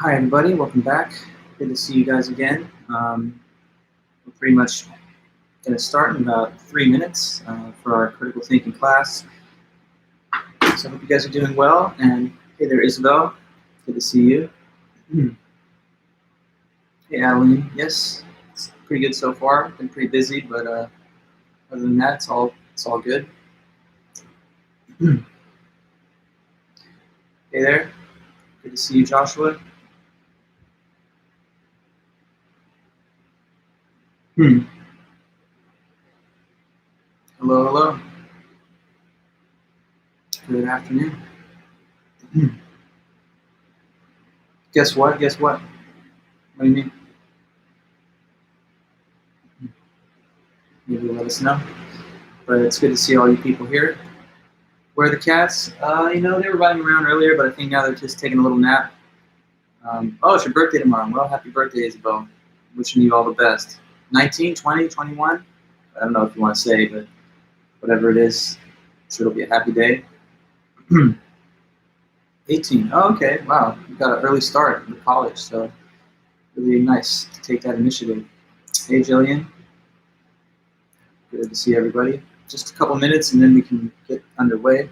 Hi everybody, welcome back. Good to see you guys again. We're pretty much going to start in about 3 minutes for our critical thinking class. So I hope you guys are doing well. And hey there, Isabel. Good to see you. Hey, Adeline. Yes, it's pretty good so far. Been pretty busy, but other than that, it's all good. Hey there. Good to see you, Joshua. Hello, hello. Good afternoon. Guess what? Guess what? What do you mean? Maybe let us know. But it's good to see all you people here. Where are the cats? They were running around earlier, but I think now they're just taking a little nap. Oh, it's your birthday tomorrow. Well, happy birthday, Isabel. Wishing you all the best. 19, 20, 21? I don't know if you want to say, but whatever it is, I'm sure it'll be a happy day. 18. Oh, okay. Wow. You got an early start in college, so really nice to take that initiative. Hey, Jillian. Good to see everybody. Just a couple minutes, and then we can get underway.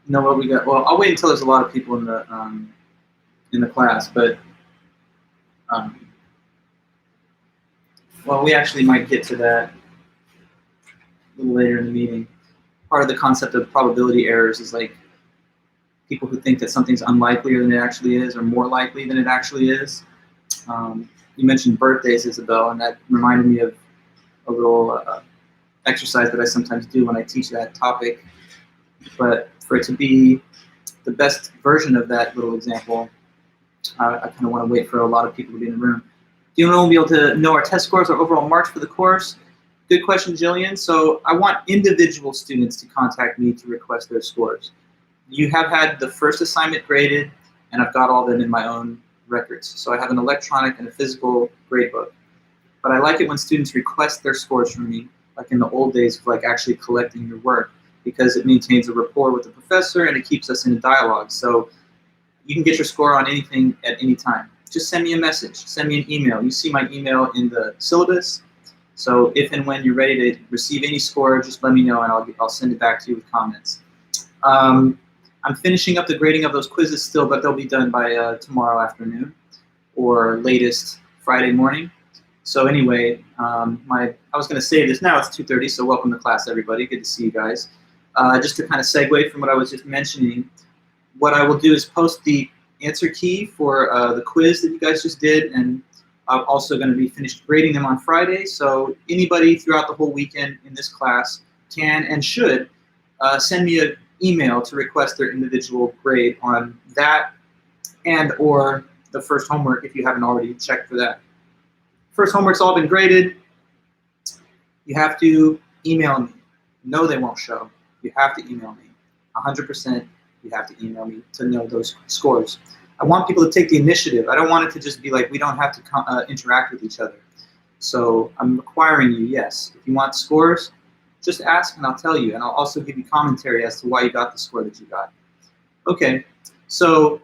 You know what we got? Well, I'll wait until there's a lot of people in the class, but well, we actually might get to that a little later in the meeting. Part of the concept of probability errors is like people who think that something's unlikelier than it actually is, or more likely than it actually is. You mentioned birthdays, Isabel, and that reminded me of a little exercise that I sometimes do when I teach that topic. But for it to be the best version of that little example, I kind of want to wait for a lot of people to be in the room. Do you want to be able to know our test scores, our overall marks for the course? Good question, Jillian. So I want individual students to contact me to request their scores. You have had the first assignment graded, and I've got all of them in my own records. So I have an electronic and a physical grade book. But I like it when students request their scores from me, like in the old days of like actually collecting your work, because it maintains a rapport with the professor and it keeps us in a dialogue. So you can get your score on anything at any time. Just send me a message, send me an email. You see my email in the syllabus. So if and when you're ready to receive any score, just let me know and I'll send it back to you with comments. I'm finishing up the grading of those quizzes still, but they'll be done by tomorrow afternoon or latest Friday morning. So anyway, I was going to say this now, it's 2:30, so welcome to class, everybody. Good to see you guys. Just to kind of segue from what I was just mentioning, what I will do is post the answer key for the quiz that you guys just did, and I'm also going to be finished grading them on Friday. So anybody throughout the whole weekend in this class can and should send me an email to request their individual grade on that and or the first homework if you haven't already checked for that. First homework's all been graded. You have to email me. No, they won't show. You have to email me. 100% you have to email me to know those scores. I want people to take the initiative. I don't want it to just be like we don't have to interact with each other. So I'm requiring you, yes. If you want scores, just ask and I'll tell you. And I'll also give you commentary as to why you got the score that you got. Okay, so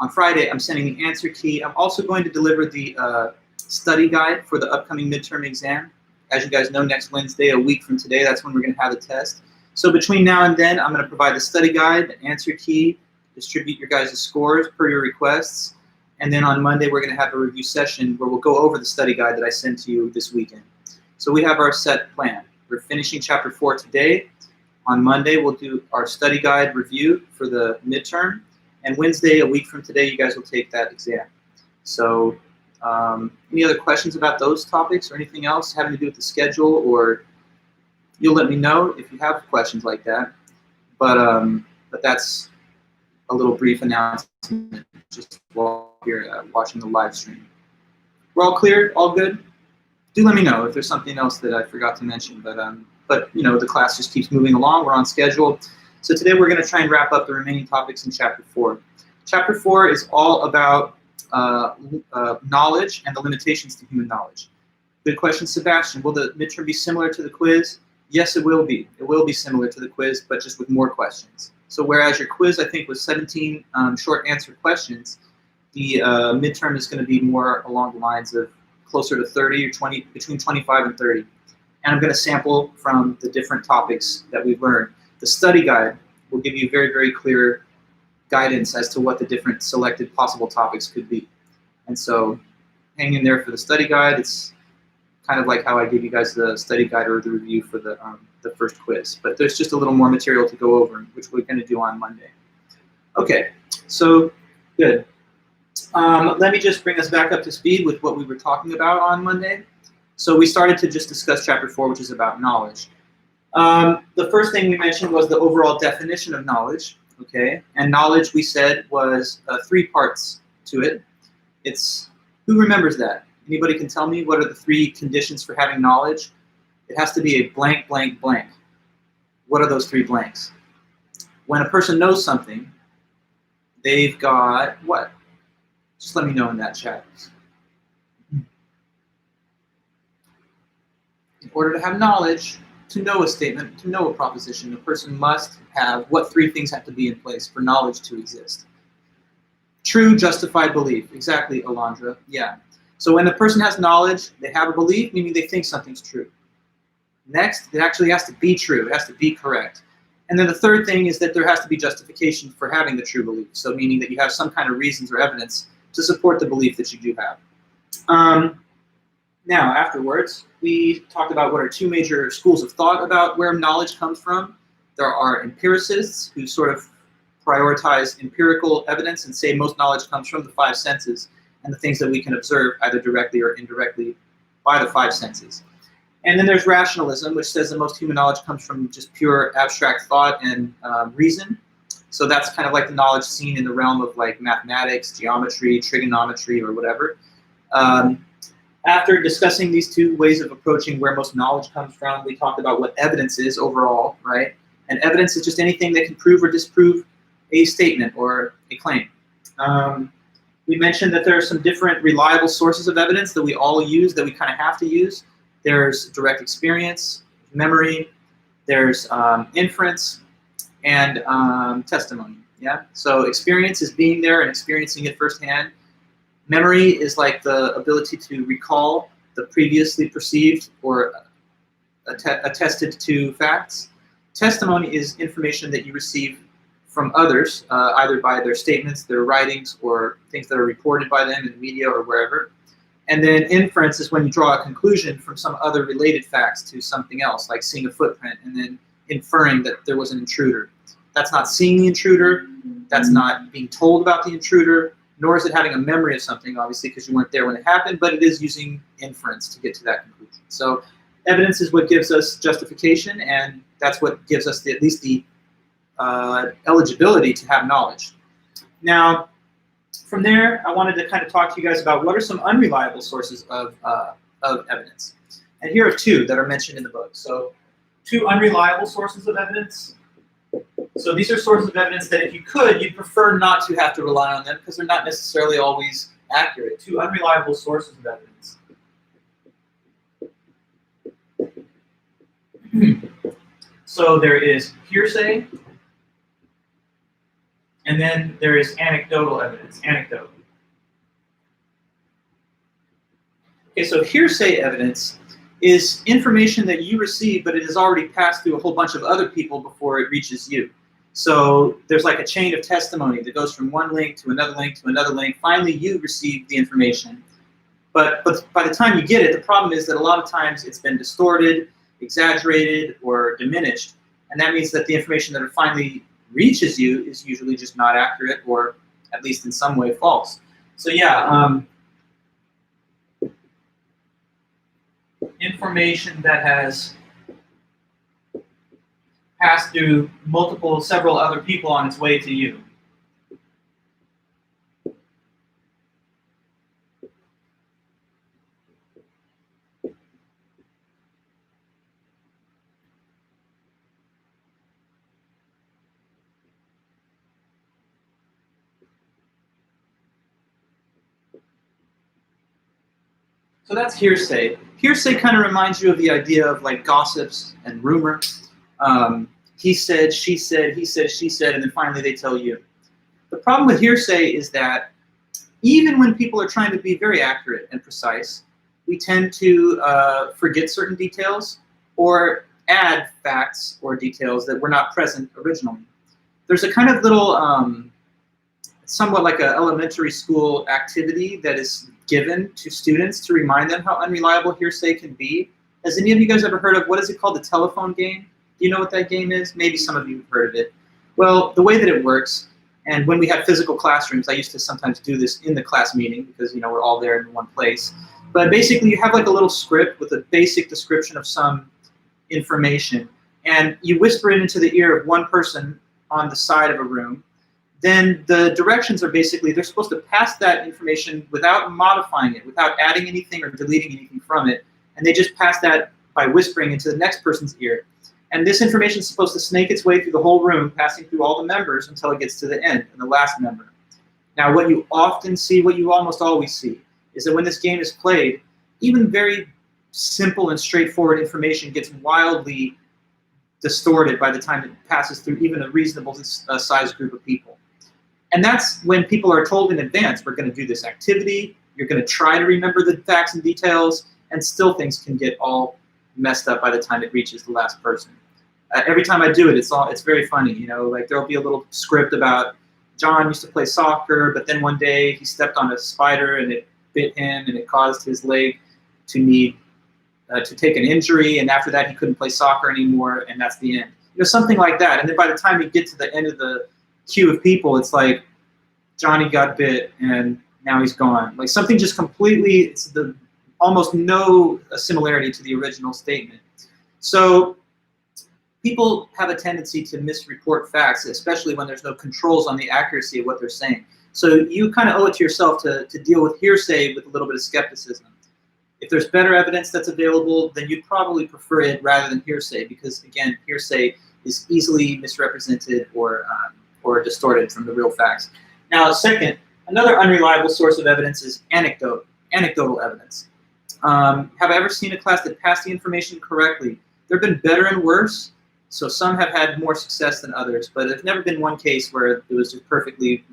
on Friday, I'm sending the answer key. I'm also going to deliver the study guide for the upcoming midterm exam. As you guys know, next Wednesday, a week from today, that's when we're going to have the test. So between now and then, I'm going to provide the study guide, the answer key, distribute your guys' scores per your requests, and then on Monday, we're going to have a review session where we'll go over the study guide that I sent to you this weekend. So we have our set plan. We're finishing chapter 4 today. On Monday, we'll do our study guide review for the midterm, and Wednesday, a week from today, you guys will take that exam. So any other questions about those topics or anything else having to do with the schedule, or you'll let me know if you have questions like that. But that's a little brief announcement just while you're watching the live stream. We're all clear? All good? Do let me know if there's something else that I forgot to mention. But but the class just keeps moving along. We're on schedule. So today we're going to try and wrap up the remaining topics in Chapter 4. Chapter 4 is all about knowledge and the limitations to human knowledge. Good question, Sebastian. Will the midterm be similar to the quiz? Yes, it will be. It will be similar to the quiz, but just with more questions. So whereas your quiz, I think, was 17 short answer questions, the midterm is going to be more along the lines of closer to 30 or 20, between 25 and 30. And I'm going to sample from the different topics that we've learned. The study guide will give you very, very clear guidance as to what the different selected possible topics could be. And so hang in there for the study guide. It's kind of like how I gave you guys the study guide or the review for the first quiz. But there's just a little more material to go over, which we're going to do on Monday. Okay, so good. Let me just bring us back up to speed with what we were talking about on Monday. So we started to just discuss Chapter 4, which is about knowledge. The first thing we mentioned was the overall definition of knowledge. Okay, and knowledge, we said, was 3 parts to it. It's, who remembers that? Anybody can tell me what are the 3 conditions for having knowledge? It has to be a blank, blank, blank. What are those 3 blanks? When a person knows something, they've got what? Just let me know in that chat. In order to have knowledge, to know a statement, to know a proposition, a person must have, what 3 things have to be in place for knowledge to exist? True, justified belief. Exactly, Alondra. Yeah. So when a person has knowledge, they have a belief, meaning they think something's true. Next, it actually has to be true. It has to be correct. And then the third thing is that there has to be justification for having the true belief. So meaning that you have some kind of reasons or evidence to support the belief that you do have. Now, afterwards, we talked about what are 2 major schools of thought about where knowledge comes from. There are empiricists who sort of prioritize empirical evidence and say most knowledge comes from the 5 senses and the things that we can observe either directly or indirectly by the 5 senses. And then there's rationalism, which says that most human knowledge comes from just pure abstract thought and reason. So that's kind of like the knowledge seen in the realm of like mathematics, geometry, trigonometry, or whatever. After discussing these 2 ways of approaching where most knowledge comes from, we talked about what evidence is overall, right? And evidence is just anything that can prove or disprove a statement or a claim. We mentioned that there are some different reliable sources of evidence that we all use, that we kind of have to use. There's direct experience, memory, there's inference, and testimony. Yeah. So experience is being there and experiencing it firsthand. Memory is like the ability to recall the previously perceived or attested to facts. Testimony is information that you receive from others, either by their statements, their writings, or things that are reported by them in the media or wherever. And then inference is when you draw a conclusion from some other related facts to something else, like seeing a footprint and then inferring that there was an intruder. That's not seeing the intruder, that's not being told about the intruder, nor is it having a memory of something, obviously, because you weren't there when it happened, but it is using inference to get to that conclusion. So evidence is what gives us justification, and that's what gives us at least the eligibility to have knowledge. Now, from there, I wanted to kind of talk to you guys about what are some unreliable sources of evidence. And here are 2 that are mentioned in the book. So 2 unreliable sources of evidence. So these are sources of evidence that if you could, you'd prefer not to have to rely on them because they're not necessarily always accurate. 2 unreliable sources of evidence. So there is hearsay, and then there is anecdotal evidence, anecdote. Okay, so hearsay evidence is information that you receive, but it has already passed through a whole bunch of other people before it reaches you. So there's like a chain of testimony that goes from one link to another link to another link. Finally, you receive the information. But by the time you get it, the problem is that a lot of times it's been distorted, exaggerated, or diminished. And that means that the information that finally reaches you is usually just not accurate, or at least in some way false. So yeah, information that has passed through several other people on its way to you. So that's hearsay. Hearsay kind of reminds you of the idea of like gossips and rumor. He said, she said, he said, she said, and then finally they tell you. The problem with hearsay is that even when people are trying to be very accurate and precise, we tend to forget certain details or add facts or details that were not present originally. There's a kind of little, somewhat like an elementary school activity that is given to students to remind them how unreliable hearsay can be. Has any of you guys ever heard of, what is it called, the telephone game? Do you know what that game is? Maybe some of you have heard of it. Well, the way that it works, and when we had physical classrooms, I used to sometimes do this in the class meeting because, you know, we're all there in one place. But basically, you have like a little script with a basic description of some information, and you whisper it into the ear of one person on the side of a room. Then the directions are basically, they're supposed to pass that information without modifying it, without adding anything or deleting anything from it, and they just pass that by whispering into the next person's ear. And this information is supposed to snake its way through the whole room, passing through all the members until it gets to the end, and the last member. Now, what you often see, what you almost always see, is that when this game is played, even very simple and straightforward information gets wildly distorted by the time it passes through even a reasonable sized group of people. And that's when people are told in advance, we're going to do this activity, you're going to try to remember the facts and details, and still things can get all messed up by the time it reaches the last person. Every time I do it, it's very funny. You know, like there'll be a little script about John used to play soccer, but then one day he stepped on a spider and it bit him and it caused his leg to need to take an injury, and after that he couldn't play soccer anymore, and that's the end. You know, something like that. And then by the time you get to the end of the queue of people, it's like Johnny got bit and now he's gone. Like something just completely, it's almost no similarity to the original statement. So people have a tendency to misreport facts, especially when there's no controls on the accuracy of what they're saying. So you kind of owe it to yourself to deal with hearsay with a little bit of skepticism. If there's better evidence that's available, then you'd probably prefer it rather than hearsay, because again, hearsay is easily misrepresented or distorted from the real facts. Now, second, another unreliable source of evidence is anecdotal evidence. Have I ever seen a class that passed the information correctly? There have been better and worse, so some have had more success than others, but there's never been one case where it was just perfectly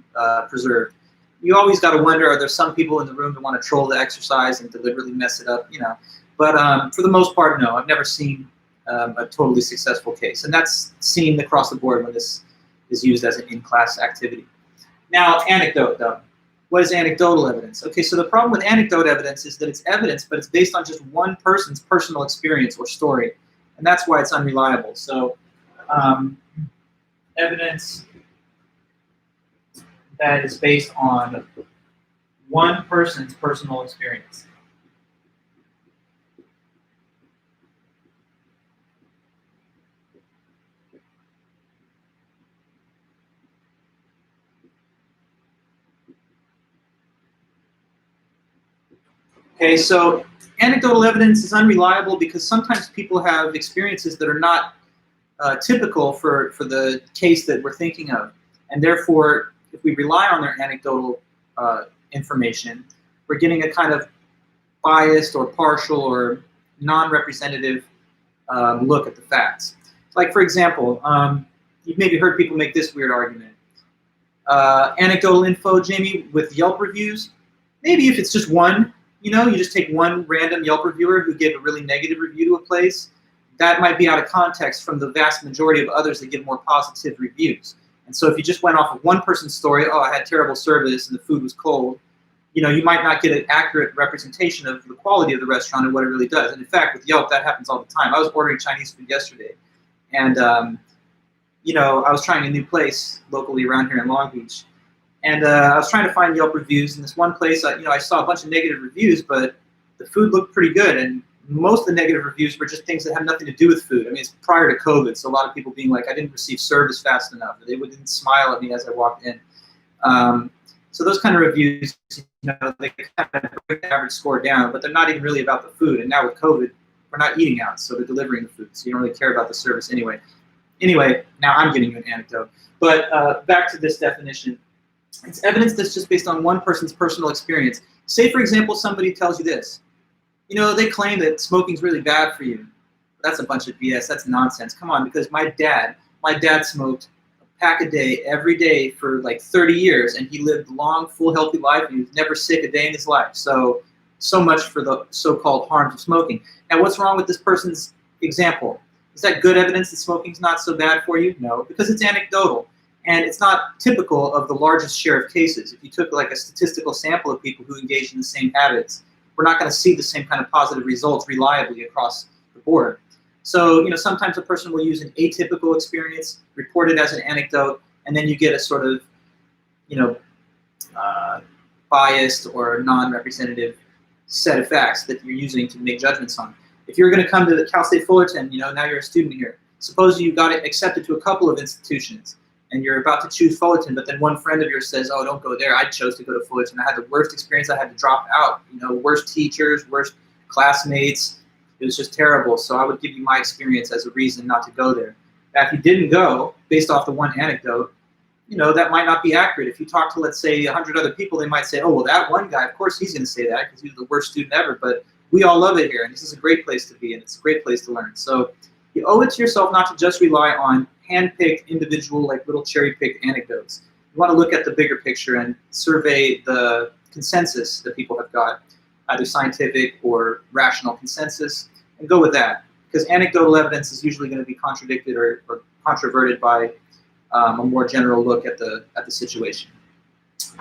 preserved. You always got to wonder, are there some people in the room that want to troll the exercise and deliberately mess it up, you know? But for the most part, no, I've never seen a totally successful case, and that's seen across the board when this is used as an in-class activity. Now, anecdote, though. What is anecdotal evidence? Okay, so the problem with anecdote evidence is that it's evidence, but it's based on just one person's personal experience or story, and that's why it's unreliable. So evidence that is based on one person's personal experience. Okay, so anecdotal evidence is unreliable because sometimes people have experiences that are not typical for the case that we're thinking of. And therefore, if we rely on their anecdotal information, we're getting a kind of biased or partial or non-representative look at the facts. Like, for example, you've maybe heard people make this weird argument. Anecdotal info, Jamie, with Yelp reviews, maybe if it's just one, you know, you just take one random Yelp reviewer who gave a really negative review to a place, that might be out of context from the vast majority of others that give more positive reviews. And so if you just went off of one person's story, oh, I had terrible service and the food was cold, you know, you might not get an accurate representation of the quality of the restaurant and what it really does. And in fact, with Yelp, that happens all the time. I was ordering Chinese food yesterday, and you know, I was trying a new place locally around here in Long Beach. And I was trying to find Yelp reviews, and this one place, I saw a bunch of negative reviews, but the food looked pretty good, and most of the negative reviews were just things that had nothing to do with food. I mean, it's prior to COVID, so a lot of people being like, I didn't receive service fast enough, or they didn't smile at me as I walked in. So those kind of reviews, you know, they kind of bring the average score down, but they're not even really about the food. And now with COVID, we're not eating out, so they're delivering the food, so you don't really care about the service anyway. Anyway, now I'm giving you an anecdote. But back to this definition. It's evidence that's just based on one person's personal experience. Say, for example, somebody tells you this. You know, they claim that smoking's really bad for you. That's a bunch of BS. That's nonsense. Come on, because my dad smoked a pack a day every day for like 30 years, and he lived a long, full, healthy life, and he was never sick a day in his life. So much for the so-called harms of smoking. Now, what's wrong with this person's example? Is that good evidence that smoking's not so bad for you? No, because it's anecdotal, and it's not typical of the largest share of cases. If you took like a statistical sample of people who engage in the same habits, we're not going to see the same kind of positive results reliably across the board. So, you know, sometimes a person will use an atypical experience, report it as an anecdote, and then you get a sort of, you know, biased or non-representative set of facts that you're using to make judgments on. If you're going to come to the Cal State Fullerton, you know, now you're a student here. Suppose you got accepted to a couple of institutions, and you're about to choose Fullerton, but then one friend of yours says, "Oh, don't go there. I chose to go to Fullerton. I had the worst experience. I had to drop out. You know, worst teachers, worst classmates. It was just terrible. So I would give you my experience as a reason not to go there." Now, if you didn't go, based off the one anecdote, you know, that might not be accurate. If you talk to, let's say, 100 other people, they might say, "Oh, well, that one guy, of course he's going to say that because he was the worst student ever, but we all love it here, and this is a great place to be, and it's a great place to learn." So you owe it to yourself not to just rely on hand-picked, individual, like little cherry-picked anecdotes. You want to look at the bigger picture and survey the consensus that people have got, either scientific or rational consensus, and go with that. Because anecdotal evidence is usually going to be contradicted or controverted by a more general look at the situation.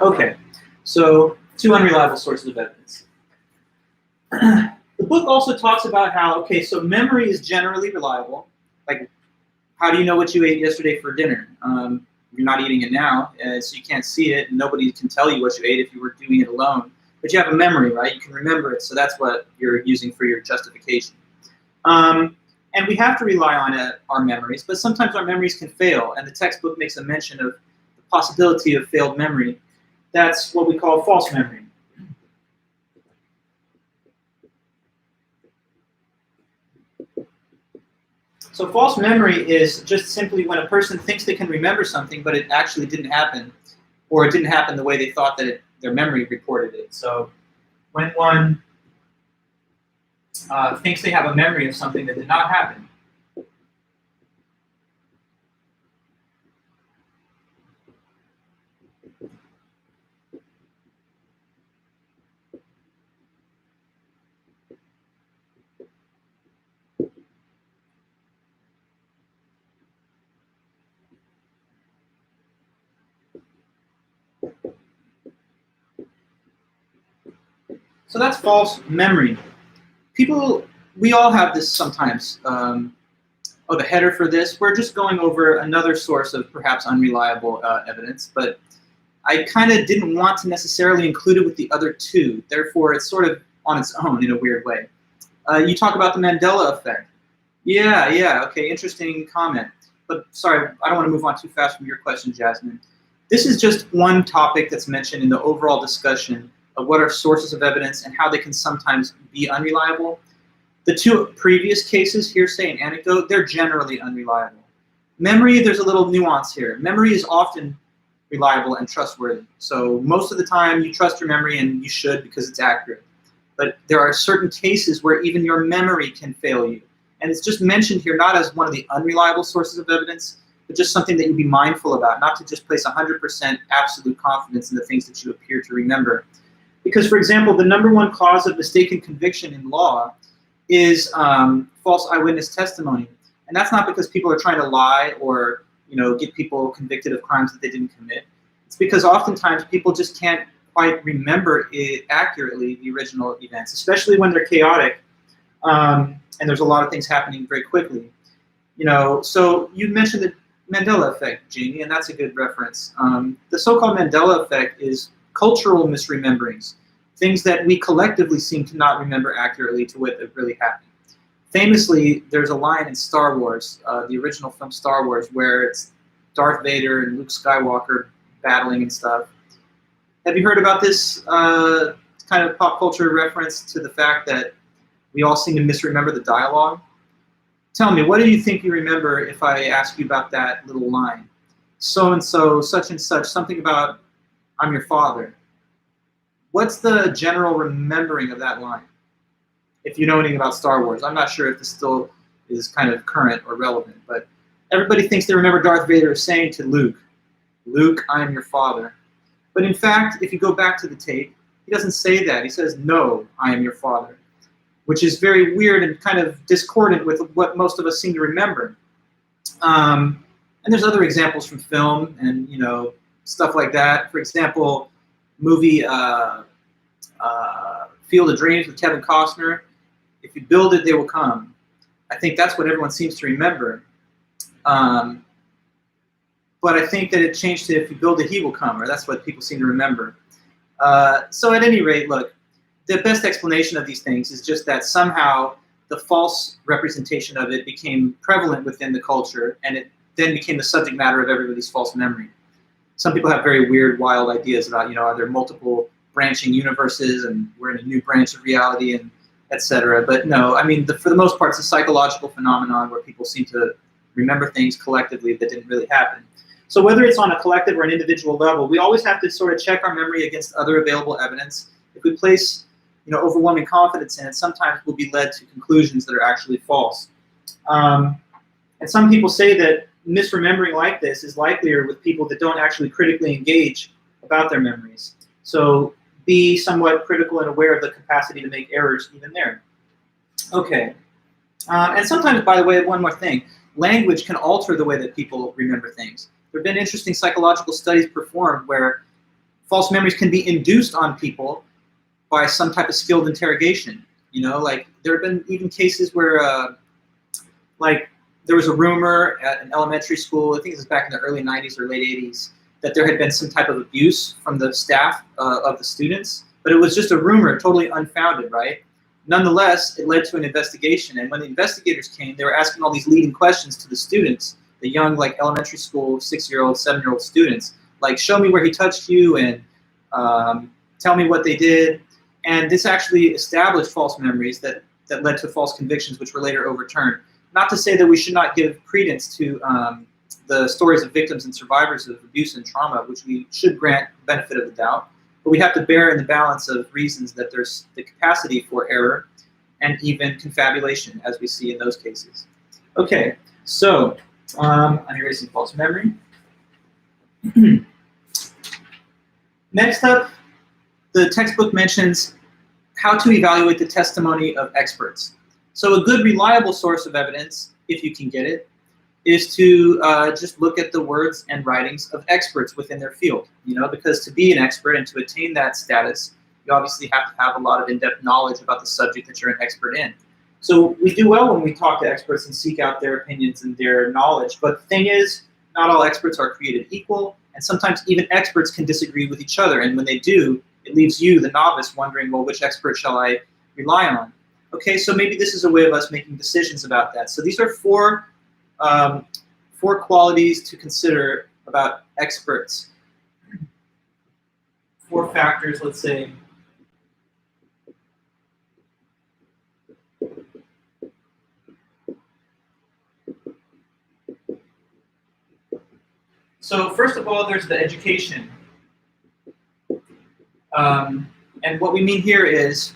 Okay, so 2 unreliable sources of evidence. The book also talks about how, okay, so memory is generally reliable. Like, how do you know what you ate yesterday for dinner? You're not eating it now, so you can't see it, and nobody can tell you what you ate if you were doing it alone. But you have a memory, right? You can remember it, so that's what you're using for your justification. And we have to rely on our memories, but sometimes our memories can fail, and the textbook makes a mention of the possibility of failed memory. That's what we call false memory. So false memory is just simply when a person thinks they can remember something, but it actually didn't happen, or it didn't happen the way they thought that their memory reported it. So when one thinks they have a memory of something that did not happen. So that's false memory. We all have this sometimes. The header for this, we're just going over another source of perhaps unreliable evidence, but I kind of didn't want to necessarily include it with the other 2. Therefore, it's sort of on its own in a weird way. You talk about the Mandela Effect. Yeah, okay, interesting comment. But sorry, I don't want to move on too fast from your question, Jasmine. This is just one topic that's mentioned in the overall discussion of what are sources of evidence and how they can sometimes be unreliable. The 2 previous cases, hearsay and anecdote, they're generally unreliable. Memory, there's a little nuance here. Memory is often reliable and trustworthy. So most of the time you trust your memory, and you should because it's accurate. But there are certain cases where even your memory can fail you. And it's just mentioned here not as one of the unreliable sources of evidence, but just something that you'd be mindful about, not to just place 100% absolute confidence in the things that you appear to remember. Because, for example, the #1 cause of mistaken conviction in law is false eyewitness testimony. And that's not because people are trying to lie or, you know, get people convicted of crimes that they didn't commit. It's because oftentimes people just can't quite remember it accurately, the original events, especially when they're chaotic and there's a lot of things happening very quickly. You know, so you mentioned the Mandela Effect, Jeannie, and that's a good reference. The so-called Mandela Effect is cultural misrememberings, things that we collectively seem to not remember accurately to what really happened. Famously, there's a line in Star Wars, the original film Star Wars, where it's Darth Vader and Luke Skywalker battling and stuff. Have you heard about this kind of pop culture reference to the fact that we all seem to misremember the dialogue? Tell me, what do you think you remember if I ask you about that little line? So-and-so, such and such, something about, I'm your father. What's the general remembering of that line? if you know anything about Star Wars. I'm not sure if this still is kind of current or relevant, but everybody thinks they remember Darth Vader saying to Luke, "Luke, I am your father." But in fact, if you go back to the tape, he doesn't say that. He says, "No, I am your father," which is very weird and kind of discordant with what most of us seem to remember. And there's other examples from film and, you know, stuff like that. For example, movie Field of Dreams with Kevin Costner. If you build it, they will come. I think that's what everyone seems to remember. But I think that it changed to if you build it, he will come, or that's what people seem to remember. So at any rate, look, the best explanation of these things is just that somehow the false representation of it became prevalent within the culture, and it then became the subject matter of everybody's false memory. Some people have very weird, wild ideas about, you know, are there multiple branching universes and we're in a new branch of reality and etc. But no, I mean, for the most part, it's a psychological phenomenon where people seem to remember things collectively that didn't really happen. So whether it's on a collective or an individual level, we always have to sort of check our memory against other available evidence. If we place, you know, overwhelming confidence in it, sometimes we'll be led to conclusions that are actually false. And some people say that misremembering like this is likelier with people that don't actually critically engage about their memories. So be somewhat critical and aware of the capacity to make errors even there. Okay. And sometimes, by the way, one more thing, language can alter the way that people remember things. There have been interesting psychological studies performed where false memories can be induced on people by some type of skilled interrogation. You know, like there have been even cases where, like, there was a rumor at an elementary school, I think it was back in the early 90s or late 80s, that there had been some type of abuse from the staff of the students, but it was just a rumor, totally unfounded, right? Nonetheless, it led to an investigation, and when the investigators came, they were asking all these leading questions to the students, the young, like, elementary school 6-year-old, 7-year-old students, like, show me where he touched you, and tell me what they did. And this actually established false memories that led to false convictions, which were later overturned. Not to say that we should not give credence to the stories of victims and survivors of abuse and trauma, which we should grant benefit of the doubt, but we have to bear in the balance of reasons that there's the capacity for error and even confabulation, as we see in those cases. Okay, so I'm erasing false memory. Next up, the textbook mentions how to evaluate the testimony of experts. So a good reliable source of evidence, if you can get it, is to just look at the words and writings of experts within their field. You know, because to be an expert and to attain that status, you obviously have to have a lot of in-depth knowledge about the subject that you're an expert in. So we do well when we talk to experts and seek out their opinions and their knowledge. But the thing is, not all experts are created equal, and sometimes even experts can disagree with each other. And when they do, it leaves you, the novice, wondering, well, which expert shall I rely on? Okay, so maybe this is a way of us making decisions about that. So these are four qualities to consider about experts. 4 factors, let's say. So first of all, there's the education. And what we mean here is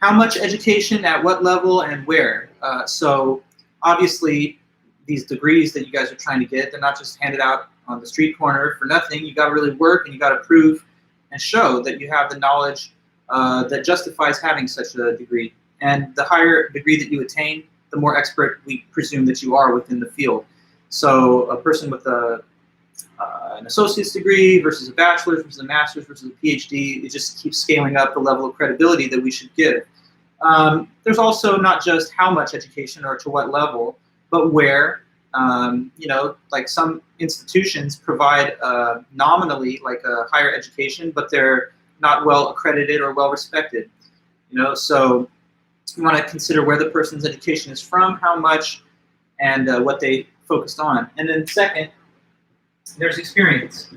how much education, at what level, and where. So obviously, these degrees that you guys are trying to get, they're not just handed out on the street corner for nothing. You got to really work, and you got to prove and show that you have the knowledge that justifies having such a degree. And the higher degree that you attain, the more expert we presume that you are within the field. So a person with an associate's degree versus a bachelor's versus a master's versus a PhD, it just keeps scaling up the level of credibility that we should give. There's also not just how much education or to what level, but where. You know, like some institutions provide nominally like a higher education, but they're not well accredited or well respected. You know, so you want to consider where the person's education is from, how much, and what they focused on. And then second, there's experience,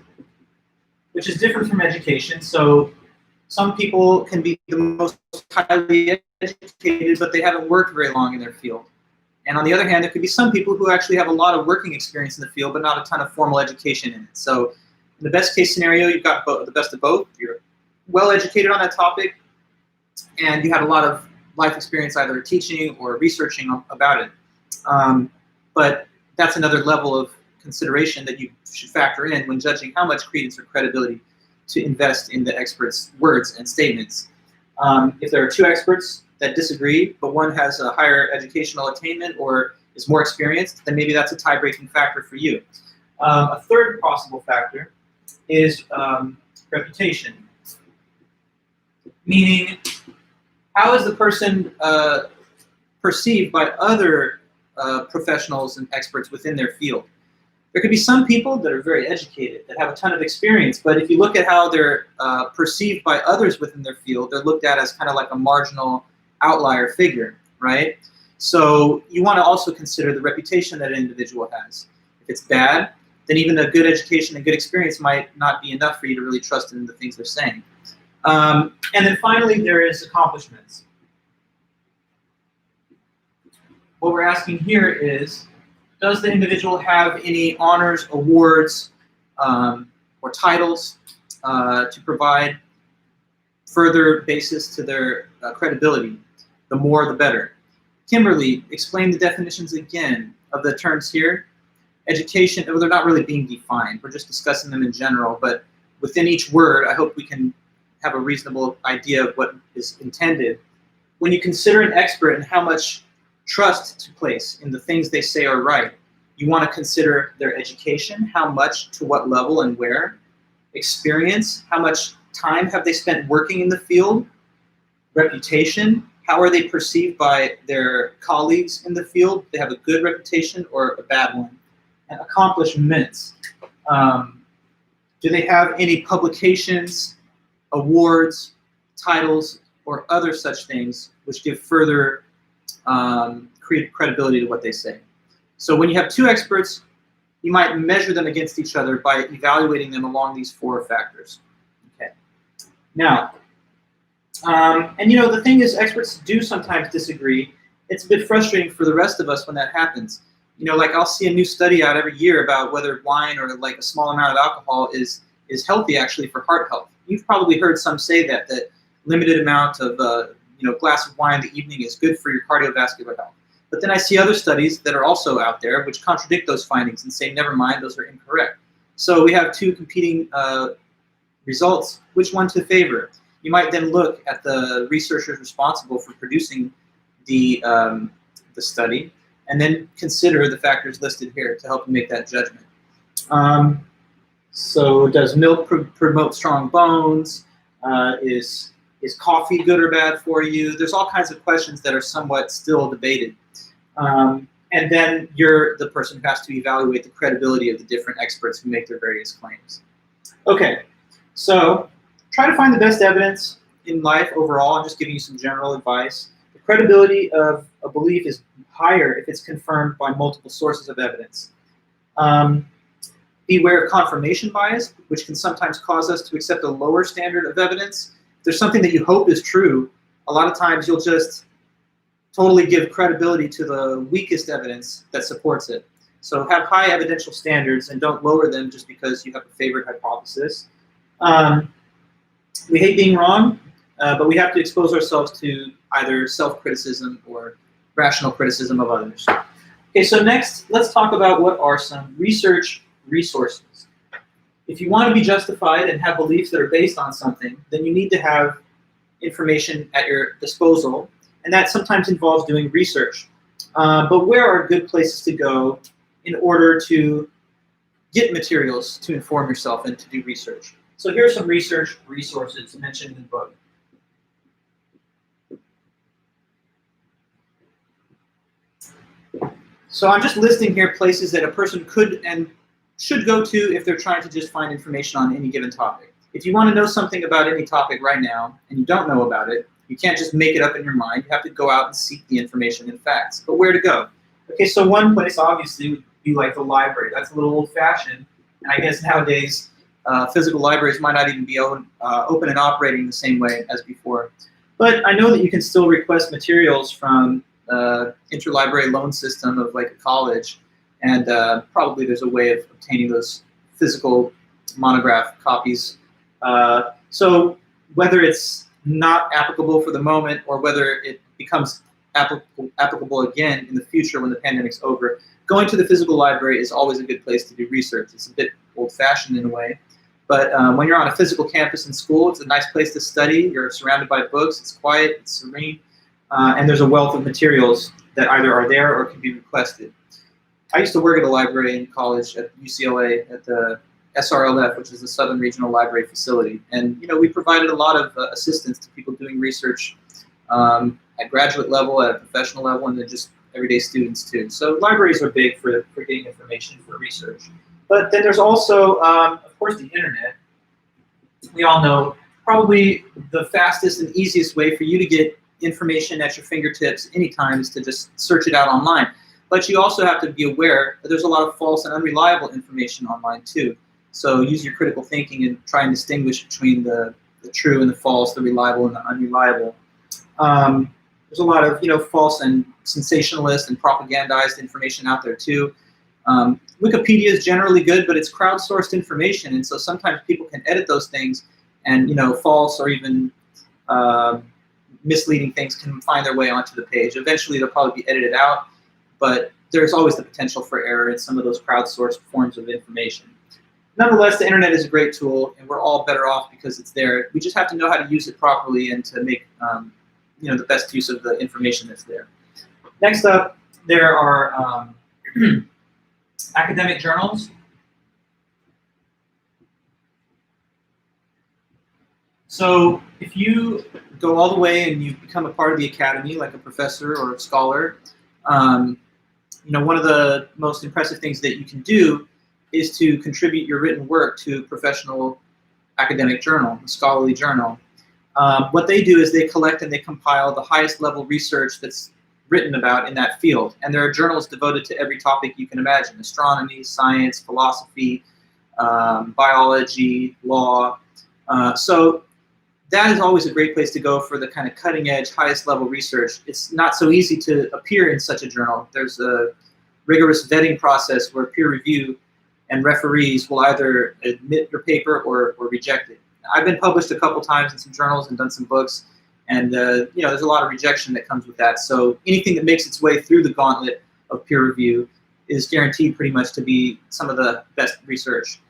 which is different from education. So some people can be the most highly educated, but they haven't worked very long in their field. And on the other hand, there could be some people who actually have a lot of working experience in the field, but not a ton of formal education in it. So in the best case scenario, you've got the best of both. You're well educated on that topic, and you had a lot of life experience either teaching or researching about it. But that's another level of consideration that you should factor in when judging how much credence or credibility to invest in the expert's words and statements. If there are two experts that disagree, but one has a higher educational attainment or is more experienced, then maybe that's a tie-breaking factor for you. A third possible factor is reputation, meaning how is the person perceived by other professionals and experts within their field. There could be some people that are very educated, that have a ton of experience, but if you look at how they're perceived by others within their field, they're looked at as kind of like a marginal outlier figure, right? So you want to also consider the reputation that an individual has. If it's bad, then even a good education and good experience might not be enough for you to really trust in the things they're saying. And then finally, there is accomplishments. What we're asking here is, does the individual have any honors, awards, or titles to provide further basis to their credibility? The more, the better. Kimberly, explain the definitions again of the terms here. Education, well, they're not really being defined. We're just discussing them in general, but within each word, I hope we can have a reasonable idea of what is intended. When you consider an expert and how much trust to place in the things they say are right, you want to consider their education, how much, to what level, and where. Experience, how much time have they spent working in the field. Reputation, how are they perceived by their colleagues in the field? Do they have a good reputation or a bad one? And accomplishments, do they have any publications, awards, titles, or other such things which give further credibility to what they say? So when you have two experts, you might measure them against each other by evaluating them along these four factors. Okay. Now, and you know, the thing is, experts do sometimes disagree. It's a bit frustrating for the rest of us when that happens. You know, like I'll see a new study out every year about whether wine or like a small amount of alcohol is healthy actually for heart health. You've probably heard some say that limited amount of glass of wine in the evening is good for your cardiovascular health. But then I see other studies that are also out there which contradict those findings and say, never mind, those are incorrect. So we have two competing results. Which one to favor? You might then look at the researchers responsible for producing the study, and then consider the factors listed here to help you make that judgment. So does milk promote strong bones? Is coffee good or bad for you? There's all kinds of questions that are somewhat still debated. And then you're the person who has to evaluate the credibility of the different experts who make their various claims. Okay, so try to find the best evidence in life overall. I'm just giving you some general advice. The credibility of a belief is higher if it's confirmed by multiple sources of evidence. Beware of confirmation bias, which can sometimes cause us to accept a lower standard of evidence. If there's something that you hope is true, a lot of times you'll just totally give credibility to the weakest evidence that supports it. So have high evidential standards and don't lower them just because you have a favorite hypothesis. We hate being wrong, but we have to expose ourselves to either self-criticism or rational criticism of others. Okay, so next, let's talk about what are some research resources. If you want to be justified and have beliefs that are based on something, then you need to have information at your disposal, and that sometimes involves doing research. But where are good places to go in order to get materials to inform yourself and to do research? So here are some research resources mentioned in the book. So I'm just listing here places that a person could and should go to if they're trying to just find information on any given topic. If you want to know something about any topic right now and you don't know about it, you can't just make it up in your mind. You have to go out and seek the information and facts. But where to go? Okay, so one place obviously would be like the library. That's a little old-fashioned, and I guess nowadays physical libraries might not even be open and operating the same way as before. But I know that you can still request materials from interlibrary loan system of like a college, and probably there's a way of obtaining those physical monograph copies. So whether it's not applicable for the moment, or whether it becomes applicable again in the future when the pandemic's over, going to the physical library is always a good place to do research. It's a bit old-fashioned in a way, but when you're on a physical campus in school, it's a nice place to study. You're surrounded by books, it's quiet, it's serene, and there's a wealth of materials that either are there or can be requested. I used to work at a library in college at UCLA at the SRLF, which is the Southern Regional Library Facility, and we provided a lot of assistance to people doing research at graduate level, at a professional level, and then just everyday students too. So libraries are big for getting information for research. But then there's also, of course, the internet. We all know probably the fastest and easiest way for you to get information at your fingertips anytime is to just search it out online. But you also have to be aware that there's a lot of false and unreliable information online too. So use your critical thinking and try and distinguish between the true and the false, the reliable and the unreliable. There's a lot of false and sensationalist and propagandized information out there too. Wikipedia is generally good, but it's crowdsourced information, and so sometimes people can edit those things, and false or even misleading things can find their way onto the page. Eventually, they'll probably be edited out, but there's always the potential for error in some of those crowdsourced forms of information. Nonetheless, the internet is a great tool, and we're all better off because it's there. We just have to know how to use it properly and to make the best use of the information that's there. Next up, there are academic journals. So if you go all the way and you become a part of the academy, like a professor or a scholar, one of the most impressive things that you can do is to contribute your written work to a professional academic journal, a scholarly journal. What they do is they collect and they compile the highest level research that's written about in that field. And there are journals devoted to every topic you can imagine: astronomy, science, philosophy, biology, law. So that is always a great place to go for the kind of cutting edge, highest level research. It's not so easy to appear in such a journal. There's a rigorous vetting process where peer review and referees will either admit your paper or reject it. I've been published a couple times in some journals and done some books, and there's a lot of rejection that comes with that. So anything that makes its way through the gauntlet of peer review is guaranteed pretty much to be some of the best research.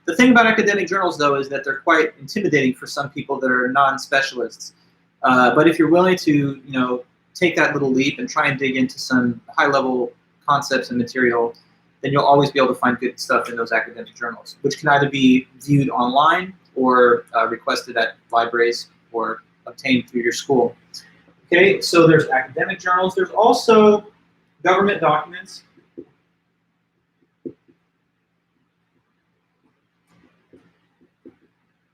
The thing about academic journals, though, is that they're quite intimidating for some people that are non-specialists. But if you're willing to, take that little leap and try and dig into some high-level concepts and material, then you'll always be able to find good stuff in those academic journals, which can either be viewed online or requested at libraries or obtained through your school. Okay, so there's academic journals. There's also government documents.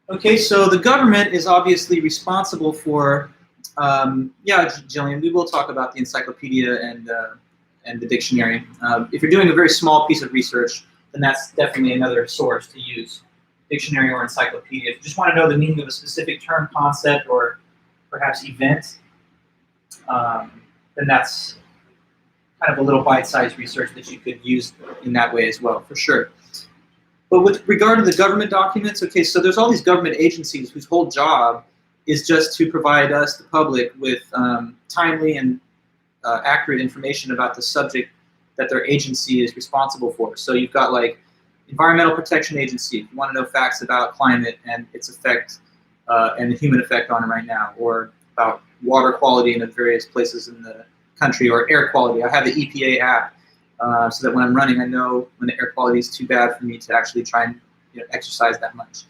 Okay, so the government is obviously responsible for, yeah, Jillian, we will talk about the encyclopedia and the dictionary. If you're doing a very small piece of research, then that's definitely another source to use, dictionary or encyclopedia. If you just want to know the meaning of a specific term, concept, or perhaps event, then that's kind of a little bite-sized research that you could use in that way as well, for sure. But with regard to the government documents, okay, so there's all these government agencies whose whole job is just to provide us, the public, with timely and accurate information about the subject that their agency is responsible for. So you've got like Environmental Protection Agency, if you want to know facts about climate and its effect and the human effect on it right now, or about water quality in the various places in the country, or air quality. I have the EPA app. So that when I'm running, I know when the air quality is too bad for me to actually try and exercise that much.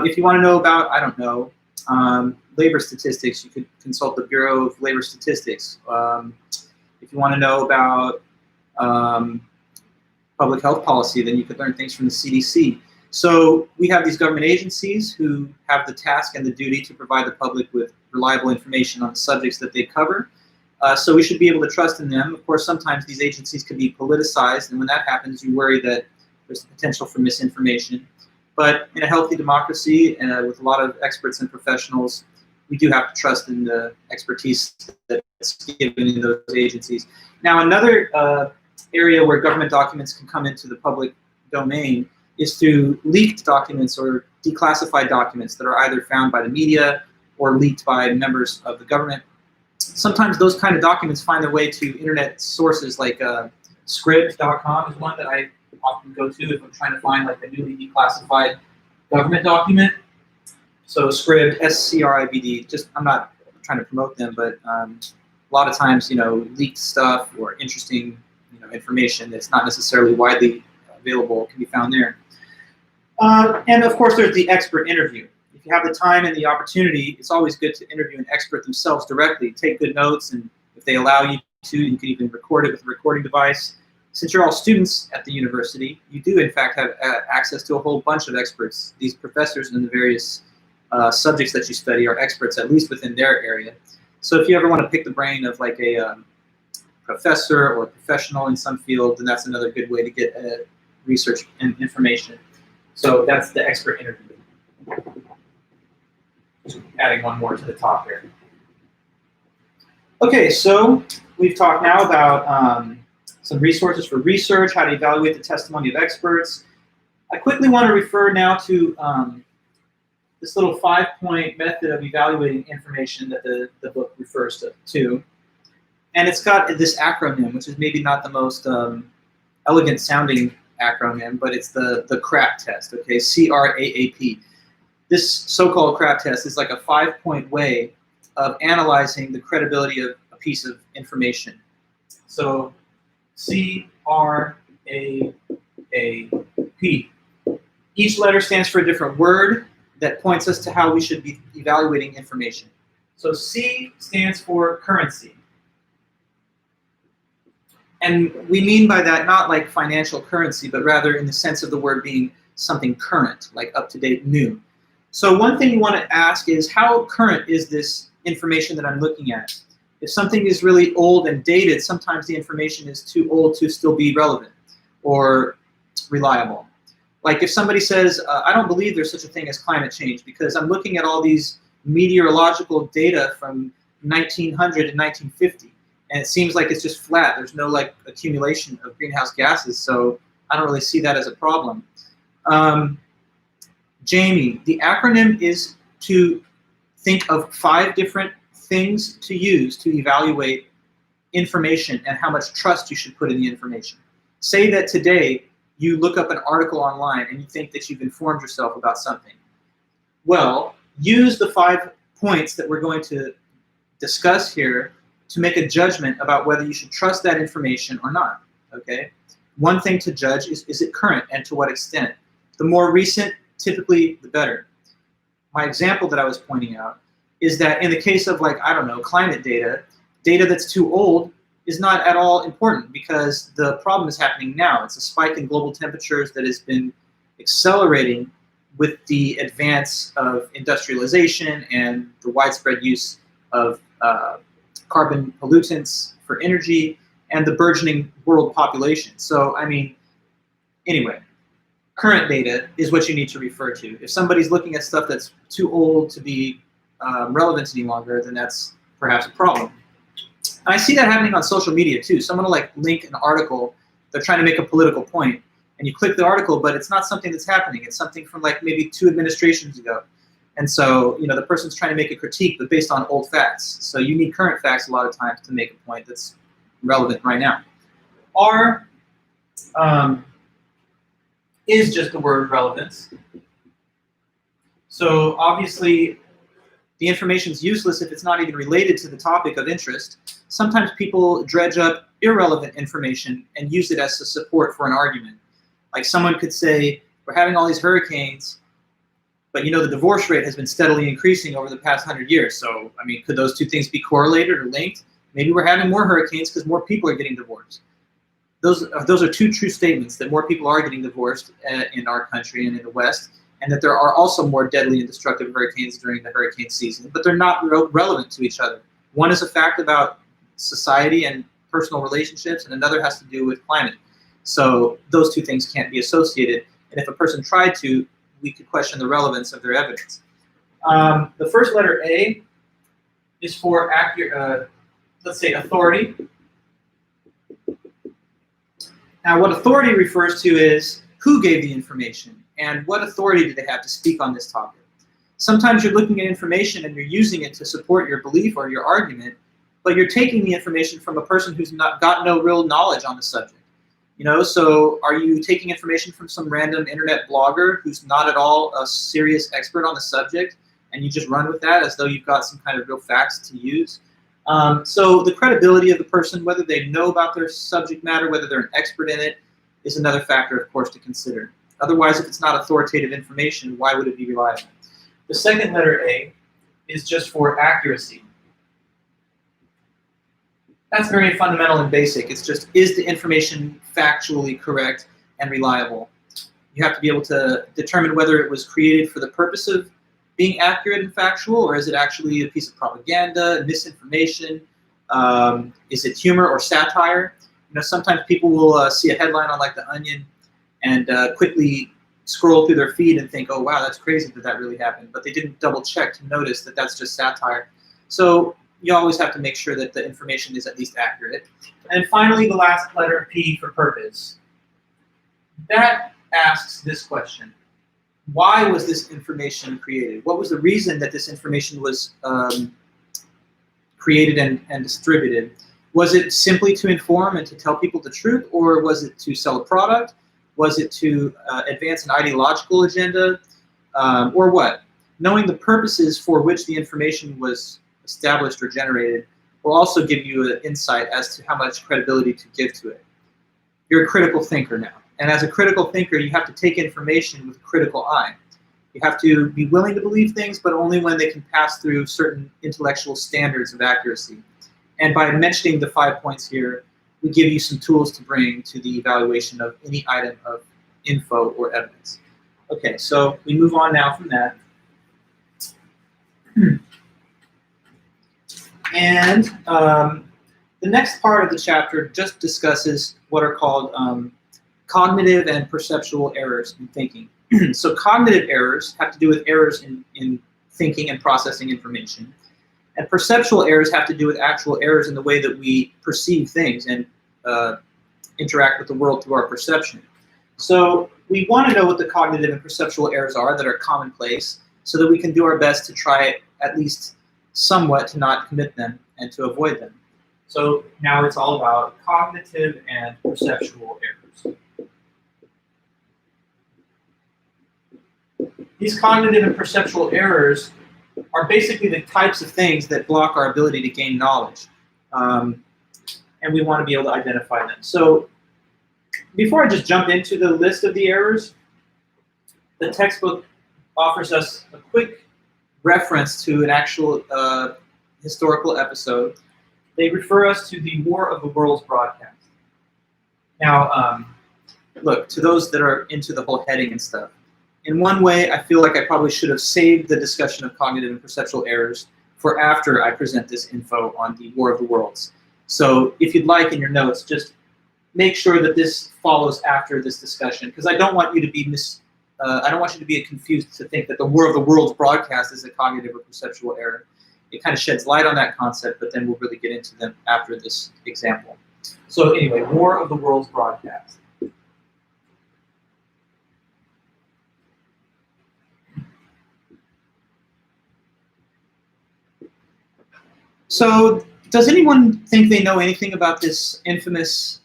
If you want to know about, I don't know, labor statistics, you could consult the Bureau of Labor Statistics. If you want to know about public health policy, then you could learn things from the CDC. So we have these government agencies who have the task and the duty to provide the public with reliable information on the subjects that they cover. So we should be able to trust in them. Of course, sometimes these agencies can be politicized, and when that happens, you worry that there's the potential for misinformation. But in a healthy democracy, with a lot of experts and professionals, we do have to trust in the expertise that's given in those agencies. Now, another area where government documents can come into the public domain is through leaked documents or declassified documents that are either found by the media or leaked by members of the government. Sometimes those kind of documents find their way to internet sources like scribd.com is one that I often go to if I'm trying to find like a newly declassified government document. So Scribd, S-C-R-I-B-D, just, I'm not trying to promote them, but a lot of times, leaked stuff or interesting, information that's not necessarily widely available can be found there. And of course, there's the expert interview. If you have the time and the opportunity, it's always good to interview an expert themselves directly. Take good notes, and if they allow you to, you can even record it with a recording device. Since you're all students at the university, you do in fact have access to a whole bunch of experts. These professors in the various subjects that you study are experts, at least within their area. So if you ever want to pick the brain of like a professor or a professional in some field, then that's another good way to get research and information. So that's the expert interview. Just adding one more to the top here. Okay, so we've talked now about some resources for research, how to evaluate the testimony of experts. I quickly want to refer now to this little 5-point method of evaluating information that the book refers to. And it's got this acronym, which is maybe not the most elegant sounding acronym, but it's the CRAP test, okay, C-R-A-A-P. This so-called CRAP test is like a 5-point way of analyzing the credibility of a piece of information. So C-R-A-A-P. Each letter stands for a different word that points us to how we should be evaluating information. So C stands for currency. And we mean by that not like financial currency, but rather in the sense of the word being something current, like up-to-date, new. So one thing you want to ask is, how current is this information that I'm looking at? If something is really old and dated, sometimes the information is too old to still be relevant or reliable. Like if somebody says, I don't believe there's such a thing as climate change because I'm looking at all these meteorological data from 1900 and 1950. And it seems like it's just flat. There's no like accumulation of greenhouse gases, so I don't really see that as a problem. Jamie, the acronym is to think of 5 different things to use to evaluate information and how much trust you should put in the information. Say that today you look up an article online and you think that you've informed yourself about something. Well, use the 5 points that we're going to discuss here to make a judgment about whether you should trust that information or not, okay? One thing to judge is it current and to what extent? The more recent, typically the better. My example that I was pointing out is that in the case of like, I don't know, climate data that's too old is not at all important because the problem is happening now. It's a spike in global temperatures that has been accelerating with the advance of industrialization and the widespread use of carbon pollutants for energy and the burgeoning world population. So, I mean, anyway, current data is what you need to refer to. If somebody's looking at stuff that's too old to be relevant any longer, then that's perhaps a problem. And I see that happening on social media too. Someone will like link an article, they're trying to make a political point, and you click the article, but it's not something that's happening. It's something from like maybe 2 administrations ago. And so, the person's trying to make a critique, but based on old facts. So you need current facts a lot of times to make a point that's relevant right now. R is just the word relevance. So obviously, the information is useless if it's not even related to the topic of interest. Sometimes people dredge up irrelevant information and use it as a support for an argument. Like someone could say, we're having all these hurricanes, but the divorce rate has been steadily increasing over the past 100 years. So, I mean, could those 2 things be correlated or linked? Maybe we're having more hurricanes because more people are getting divorced. Those are 2 true statements, that more people are getting divorced in our country and in the West, and that there are also more deadly and destructive hurricanes during the hurricane season, but they're not relevant to each other. One is a fact about society and personal relationships, and another has to do with climate. So those 2 things can't be associated, and if a person tried to, we could question the relevance of their evidence. The first letter A is for let's say authority. Now what authority refers to is who gave the information and what authority do they have to speak on this topic. Sometimes you're looking at information and you're using it to support your belief or your argument, but you're taking the information from a person who's not got no real knowledge on the subject. So are you taking information from some random internet blogger who's not at all a serious expert on the subject, and you just run with that as though you've got some kind of real facts to use? So the credibility of the person, whether they know about their subject matter, whether they're an expert in it, is another factor, of course, to consider. Otherwise, if it's not authoritative information, why would it be reliable? The second letter A is just for accuracy. That's very fundamental and basic. It's just, is the information factually correct and reliable? You have to be able to determine whether it was created for the purpose of being accurate and factual, or is it actually a piece of propaganda, misinformation? Is it humor or satire? Sometimes people will see a headline on like The Onion and quickly scroll through their feed and think, oh wow, that's crazy that really happened, but they didn't double check to notice that that's just satire. So you always have to make sure that the information is at least accurate. And finally, the last letter, P, for purpose. That asks this question: why was this information created? What was the reason that this information was created and distributed? Was it simply to inform and to tell people the truth, or was it to sell a product? Was it to advance an ideological agenda, or what? Knowing the purposes for which the information was established or generated will also give you an insight as to how much credibility to give to it. You're a critical thinker now. And as a critical thinker, you have to take information with a critical eye. You have to be willing to believe things, but only when they can pass through certain intellectual standards of accuracy. And by mentioning the 5 points here, we give you some tools to bring to the evaluation of any item of info or evidence. Okay, so we move on now from that. And the next part of the chapter just discusses what are called cognitive and perceptual errors in thinking. So cognitive errors have to do with errors in thinking and processing information. And perceptual errors have to do with actual errors in the way that we perceive things and interact with the world through our perception. So we want to know what the cognitive and perceptual errors are that are commonplace, so that we can do our best to try at least somewhat to not commit them and to avoid them. So now it's all about cognitive and perceptual errors. These cognitive and perceptual errors are basically the types of things that block our ability to gain knowledge. And we want to be able to identify them. So before I just jump into the list of the errors, the textbook offers us a quick reference to an actual historical episode. They refer us to the War of the Worlds broadcast. Now, look, to those that are into the whole heading and stuff, in one way, I feel like I probably should have saved the discussion of cognitive and perceptual errors for after I present this info on the War of the Worlds. So if you'd like in your notes, just make sure that this follows after this discussion, because I don't want you to be confused to think that the War of the Worlds broadcast is a cognitive or perceptual error. It kind of sheds light on that concept, but then we'll really get into them after this example. So anyway, War of the Worlds broadcast. So does anyone think they know anything about this infamous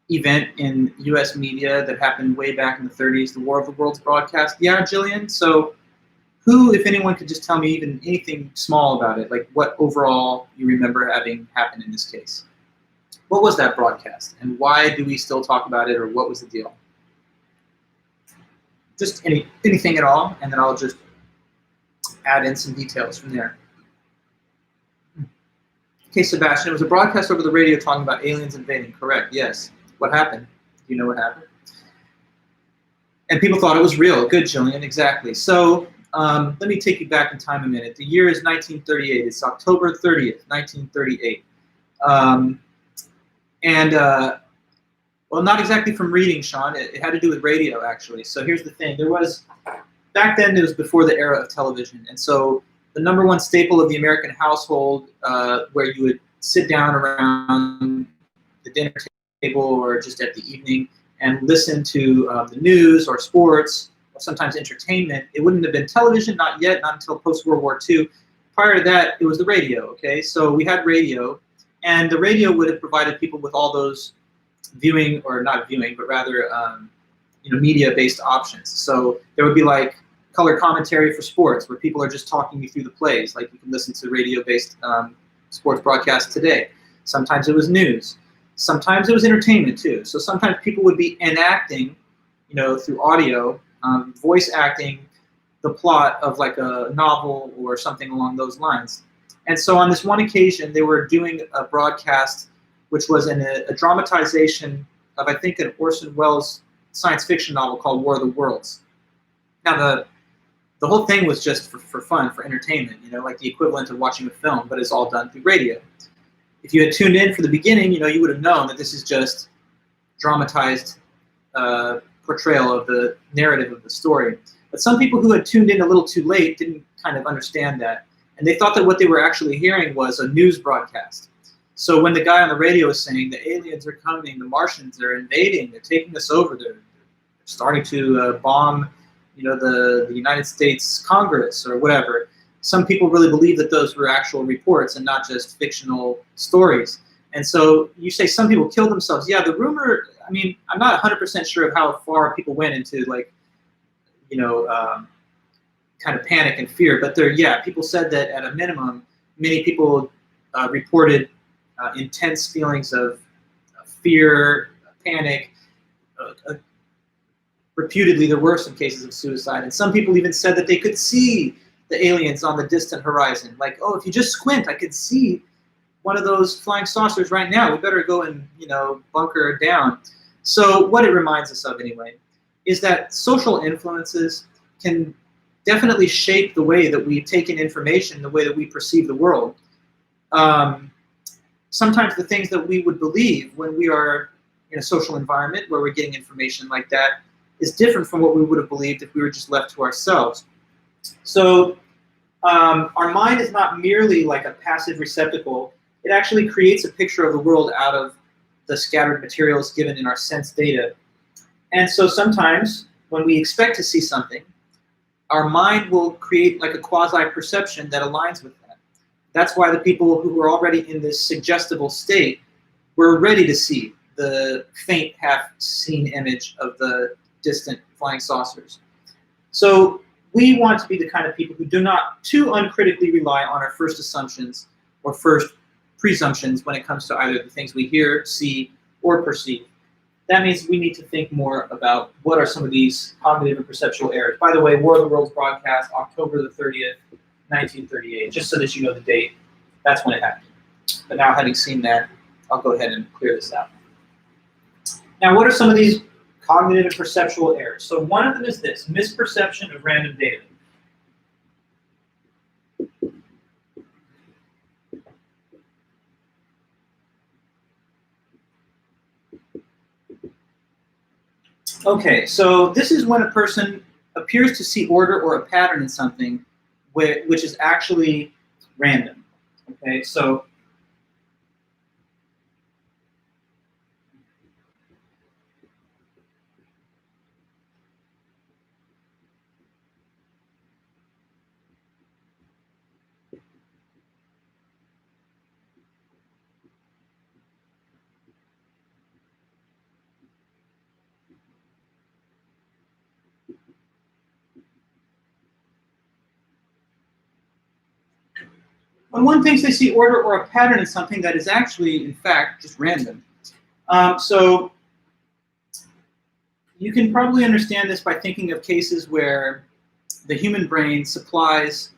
event in US media that happened way back in the 30s, the War of the Worlds broadcast? Yeah, Jillian? So who, if anyone, could just tell me even anything small about it, like what overall you remember having happened in this case? What was that broadcast, and why do we still talk about it, or what was the deal? Just anything at all, and then I'll just add in some details from there. Okay, Sebastian, it was a broadcast over the radio talking about aliens invading. Correct, yes. What happened? Do you know what happened? And people thought it was real. Good, Jillian, exactly. So let me take you back in time a minute. The year is 1938. It's October 30th, 1938. Well, not exactly from reading, Sean. It had to do with radio, actually. So here's the thing. Back then, it was before the era of television. And so the number one staple of the American household, where you would sit down around the dinner table or just at the evening and listen to the news or sports or sometimes entertainment, it wouldn't have been television, not yet, not until post-World War II. Prior to that, it was the radio, okay? So we had radio, and the radio would have provided people with all those viewing, or not viewing, but rather media-based options. So there would be like color commentary for sports, where people are just talking you through the plays, like you can listen to radio-based sports broadcasts today. Sometimes it was news. Sometimes it was entertainment too. So sometimes people would be enacting, through audio, voice acting the plot of like a novel or something along those lines. And so on this one occasion, they were doing a broadcast which was a dramatization of, I think, an Orson Welles science fiction novel called War of the Worlds. Now, the whole thing was just for fun, for entertainment, like the equivalent of watching a film, but it's all done through radio. If you had tuned in for the beginning, you would have known that this is just dramatized portrayal of the narrative of the story. But some people who had tuned in a little too late didn't kind of understand that. And they thought that what they were actually hearing was a news broadcast. So when the guy on the radio was saying the aliens are coming, the Martians are invading, they're taking us over, they're starting to bomb the United States Congress or whatever, some people really believe that those were actual reports and not just fictional stories. And so you say some people killed themselves. Yeah, the rumor, I'm not 100% sure of how far people went into kind of panic and fear, but people said that at a minimum, many people reported intense feelings of fear, panic. Reputedly, there were some cases of suicide, and some people even said that they could see the aliens on the distant horizon. Like, oh, if you just squint, I could see one of those flying saucers right now. We better go and, bunker down. So what it reminds us of, anyway, is that social influences can definitely shape the way that we take in information, the way that we perceive the world. Sometimes the things that we would believe when we are in a social environment where we're getting information like that is different from what we would have believed if we were just left to ourselves. So our mind is not merely like a passive receptacle. It actually creates a picture of the world out of the scattered materials given in our sense data. And so sometimes when we expect to see something, our mind will create like a quasi-perception that aligns with that. That's why the people who were already in this suggestible state were ready to see the faint half-seen image of the distant flying saucers. So we want to be the kind of people who do not too uncritically rely on our first assumptions or first presumptions when it comes to either the things we hear, see, or perceive. That means we need to think more about what are some of these cognitive and perceptual errors. By the way, War of the Worlds broadcast, October the 30th, 1938, just so that you know the date. That's when it happened. But now, having seen that, I'll go ahead and clear this out. Now, what are some of these cognitive and perceptual errors? So one of them is this: misperception of random data. Okay, so this is when a person appears to see order or a pattern in something which is actually random. Okay, so when one thinks they see order or a pattern in something that is actually, in fact, just random. So you can probably understand this by thinking of cases where the human brain supplies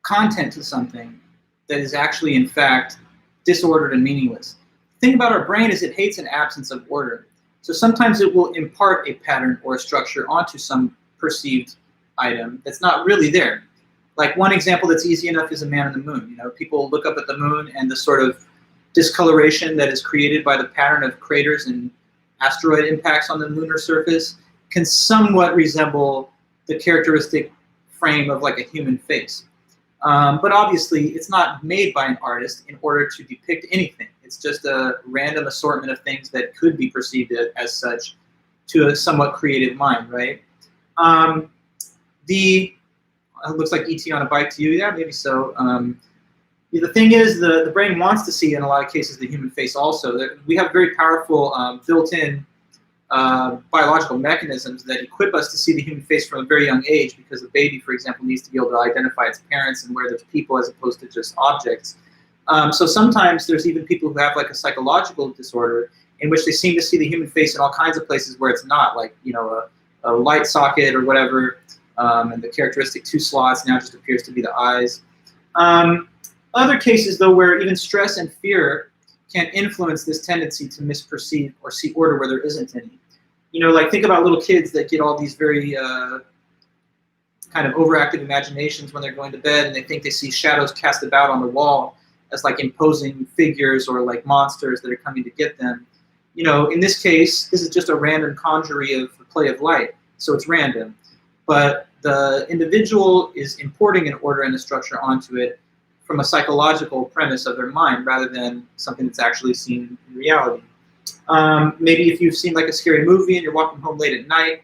content to something that is actually, in fact, disordered and meaningless. The thing about our brain is it hates an absence of order. So sometimes it will impart a pattern or a structure onto some perceived item that's not really there. Like one example that's easy enough is a man on the moon. People look up at the moon and the sort of discoloration that is created by the pattern of craters and asteroid impacts on the lunar surface can somewhat resemble the characteristic frame of like a human face. But obviously, it's not made by an artist in order to depict anything. It's just a random assortment of things that could be perceived as such to a somewhat creative mind, right? It looks like ET on a bike to you. Yeah, maybe so. The thing is, the brain wants to see, in a lot of cases, the human face also. We have very powerful built-in biological mechanisms that equip us to see the human face from a very young age, because the baby, for example, needs to be able to identify its parents and where there's people as opposed to just objects. So sometimes there's even people who have like a psychological disorder in which they seem to see the human face in all kinds of places where it's not, like, you know, a light socket or whatever, and the characteristic 2 slots now just appears to be the eyes. Other cases, though, where even stress and fear can influence this tendency to misperceive or see order where there isn't any. You know, like, think about little kids that get all these very kind of overactive imaginations when they're going to bed, and they think they see shadows cast about on the wall as like imposing figures or like monsters that are coming to get them. You know, in this case, this is just a random conjury of the play of light, so it's random. But the individual is importing an order and a structure onto it from a psychological premise of their mind rather than something that's actually seen in reality. Maybe if you've seen like a scary movie and you're walking home late at night,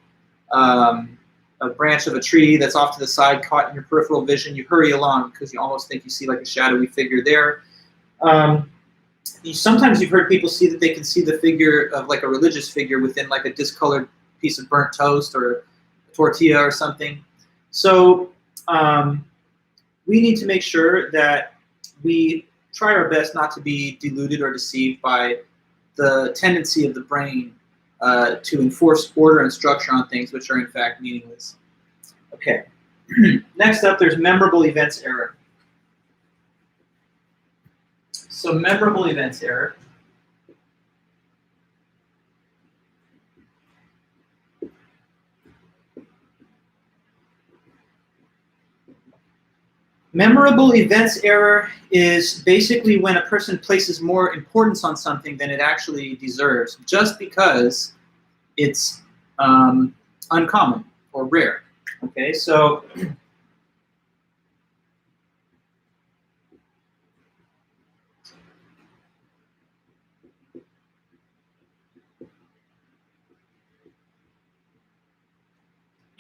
a branch of a tree that's off to the side caught in your peripheral vision, you hurry along because you almost think you see like a shadowy figure there. Sometimes you've heard people see that they can see the figure of like a religious figure within like a discolored piece of burnt toast or a tortilla or something. So we need to make sure that we try our best not to be deluded or deceived by the tendency of the brain to enforce order and structure on things which are in fact meaningless. Okay. Next up, there's memorable events error. So memorable events error. Memorable events error is basically when a person places more importance on something than it actually deserves, just because it's uncommon or rare. Okay, so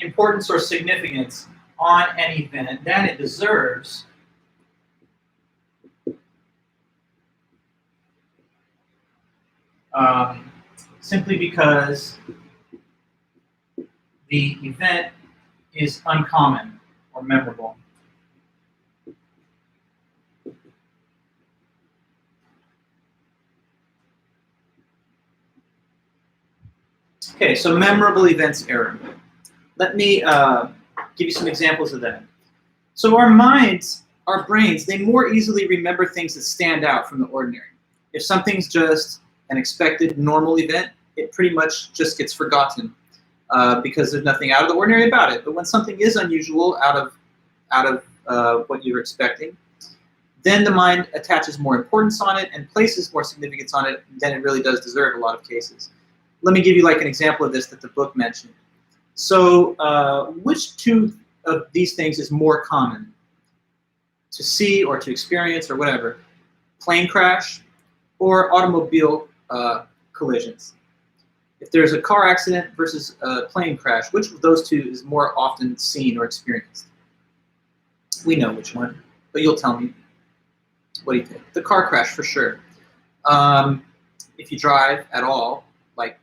importance or significance on an event than it deserves simply because the event is uncommon or memorable. Okay, so memorable events error. Let me give you some examples of that. So our minds, our brains, they more easily remember things that stand out from the ordinary. If something's just an expected normal event, it pretty much just gets forgotten because there's nothing out of the ordinary about it. But when something is unusual, out of what you're expecting, then the mind attaches more importance on it and places more significance on it than it really does deserve in a lot of cases. Let me give you like an example of this that the book mentioned. So which two of these things is more common to see or to experience or whatever? Plane crash or automobile collisions? If there's a car accident versus a plane crash, which of those two is more often seen or experienced? We know which one, but you'll tell me. What do you think? The car crash for sure. If you drive at all, like,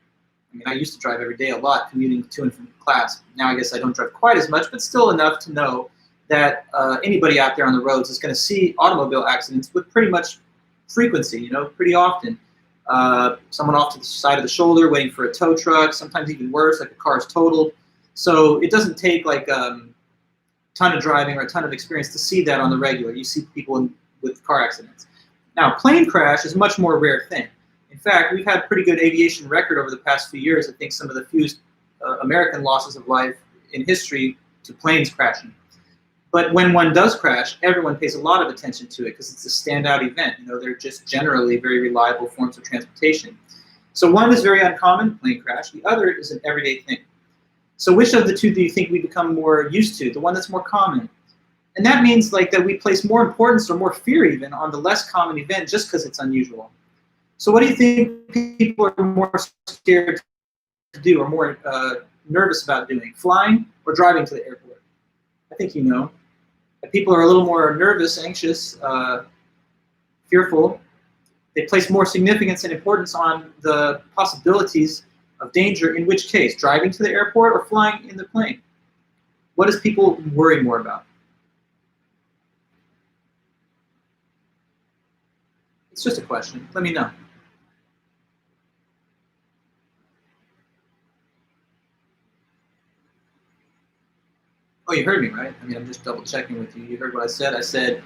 I mean, I used to drive every day a lot, commuting to and from class. Now I guess I don't drive quite as much, but still enough to know that anybody out there on the roads is going to see automobile accidents with pretty much frequency, you know, pretty often. Someone off to the side of the shoulder waiting for a tow truck, sometimes even worse, like a car is totaled. So it doesn't take like a ton of driving or a ton of experience to see that on the regular. You see people with car accidents. Now, plane crash is a much more rare thing. In fact, we've had pretty good aviation record over the past few years. I think some of the fewest American losses of life in history to planes crashing. But when one does crash, everyone pays a lot of attention to it because it's a standout event. You know, they're just generally very reliable forms of transportation. So one is very uncommon, plane crash. The other is an everyday thing. So which of the two do you think we become more used to? The one that's more common. And that means like that we place more importance or more fear even on the less common event just because it's unusual. So what do you think people are more scared to do or more nervous about doing, flying or driving to the airport? I think you know. People are a little more nervous, anxious, fearful. They place more significance and importance on the possibilities of danger, in which case, driving to the airport or flying in the plane. What does people worry more about? It's just a question. Let me know. Oh, you heard me, right? I mean, I'm just double checking with you. You heard what I said? I said,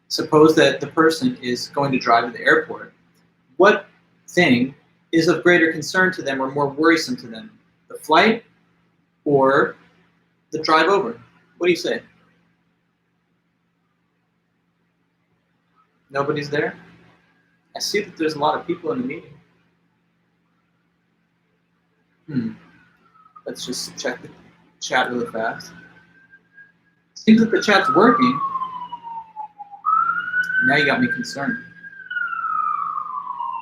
suppose that the person is going to drive to the airport. What thing is of greater concern to them or more worrisome to them? The flight or the drive over? What do you say? Nobody's there? I see that there's a lot of people in the meeting. Let's just check the chat really fast. Seems that the chat's working. Now you got me concerned.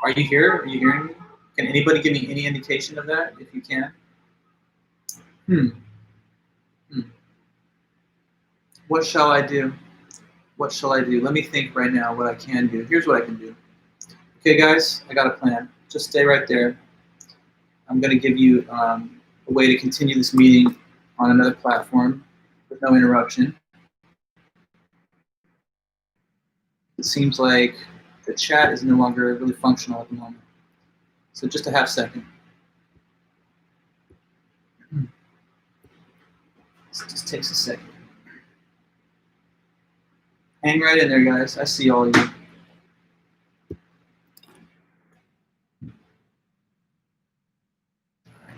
Are you here? Are you hearing me? Can anybody give me any indication of that, if you can? What shall I do? What shall I do? Let me think right now what I can do. Here's what I can do. Okay, guys, I got a plan. Just stay right there. I'm going to give you a way to continue this meeting on another platform with no interruption. It seems like the chat is no longer really functional at the moment. So just a half second. This just takes a second. Hang right in there, guys. I see all of you.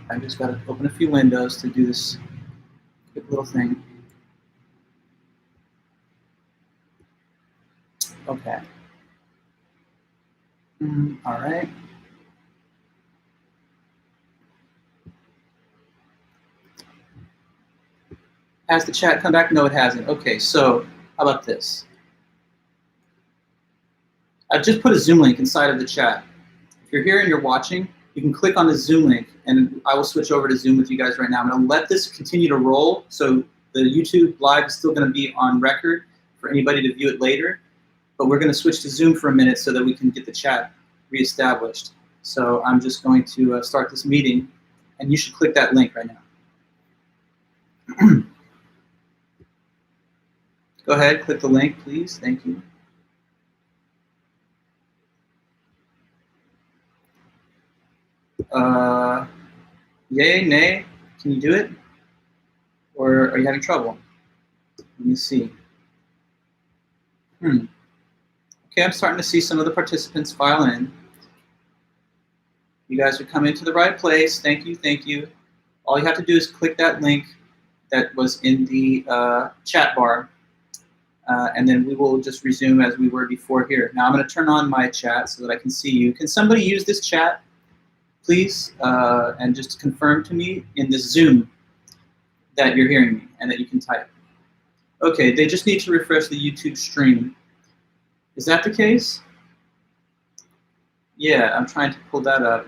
I just got to open a few windows to do this quick little thing. Okay. All right. Has the chat come back? No, it hasn't. Okay, so how about this? I've just put a Zoom link inside of the chat. If you're here and you're watching, you can click on the Zoom link, and I will switch over to Zoom with you guys right now. I'm going to let this continue to roll, so the YouTube Live is still going to be on record for anybody to view it later. But we're going to switch to Zoom for a minute so that we can get the chat reestablished. So I'm just going to start this meeting, and you should click that link right now. Go ahead, click the link, please. Thank you. Yay, nay, can you do it? Or are you having trouble? Let me see. Okay, I'm starting to see some of the participants file in. You guys are coming to the right place. Thank you, thank you. All you have to do is click that link that was in the chat bar, and then we will just resume as we were before here. Now I'm going to turn on my chat so that I can see you. Can somebody use this chat, please, and just confirm to me in this Zoom that you're hearing me and that you can type? Okay, they just need to refresh the YouTube stream. Is that the case? Yeah, I'm trying to pull that up.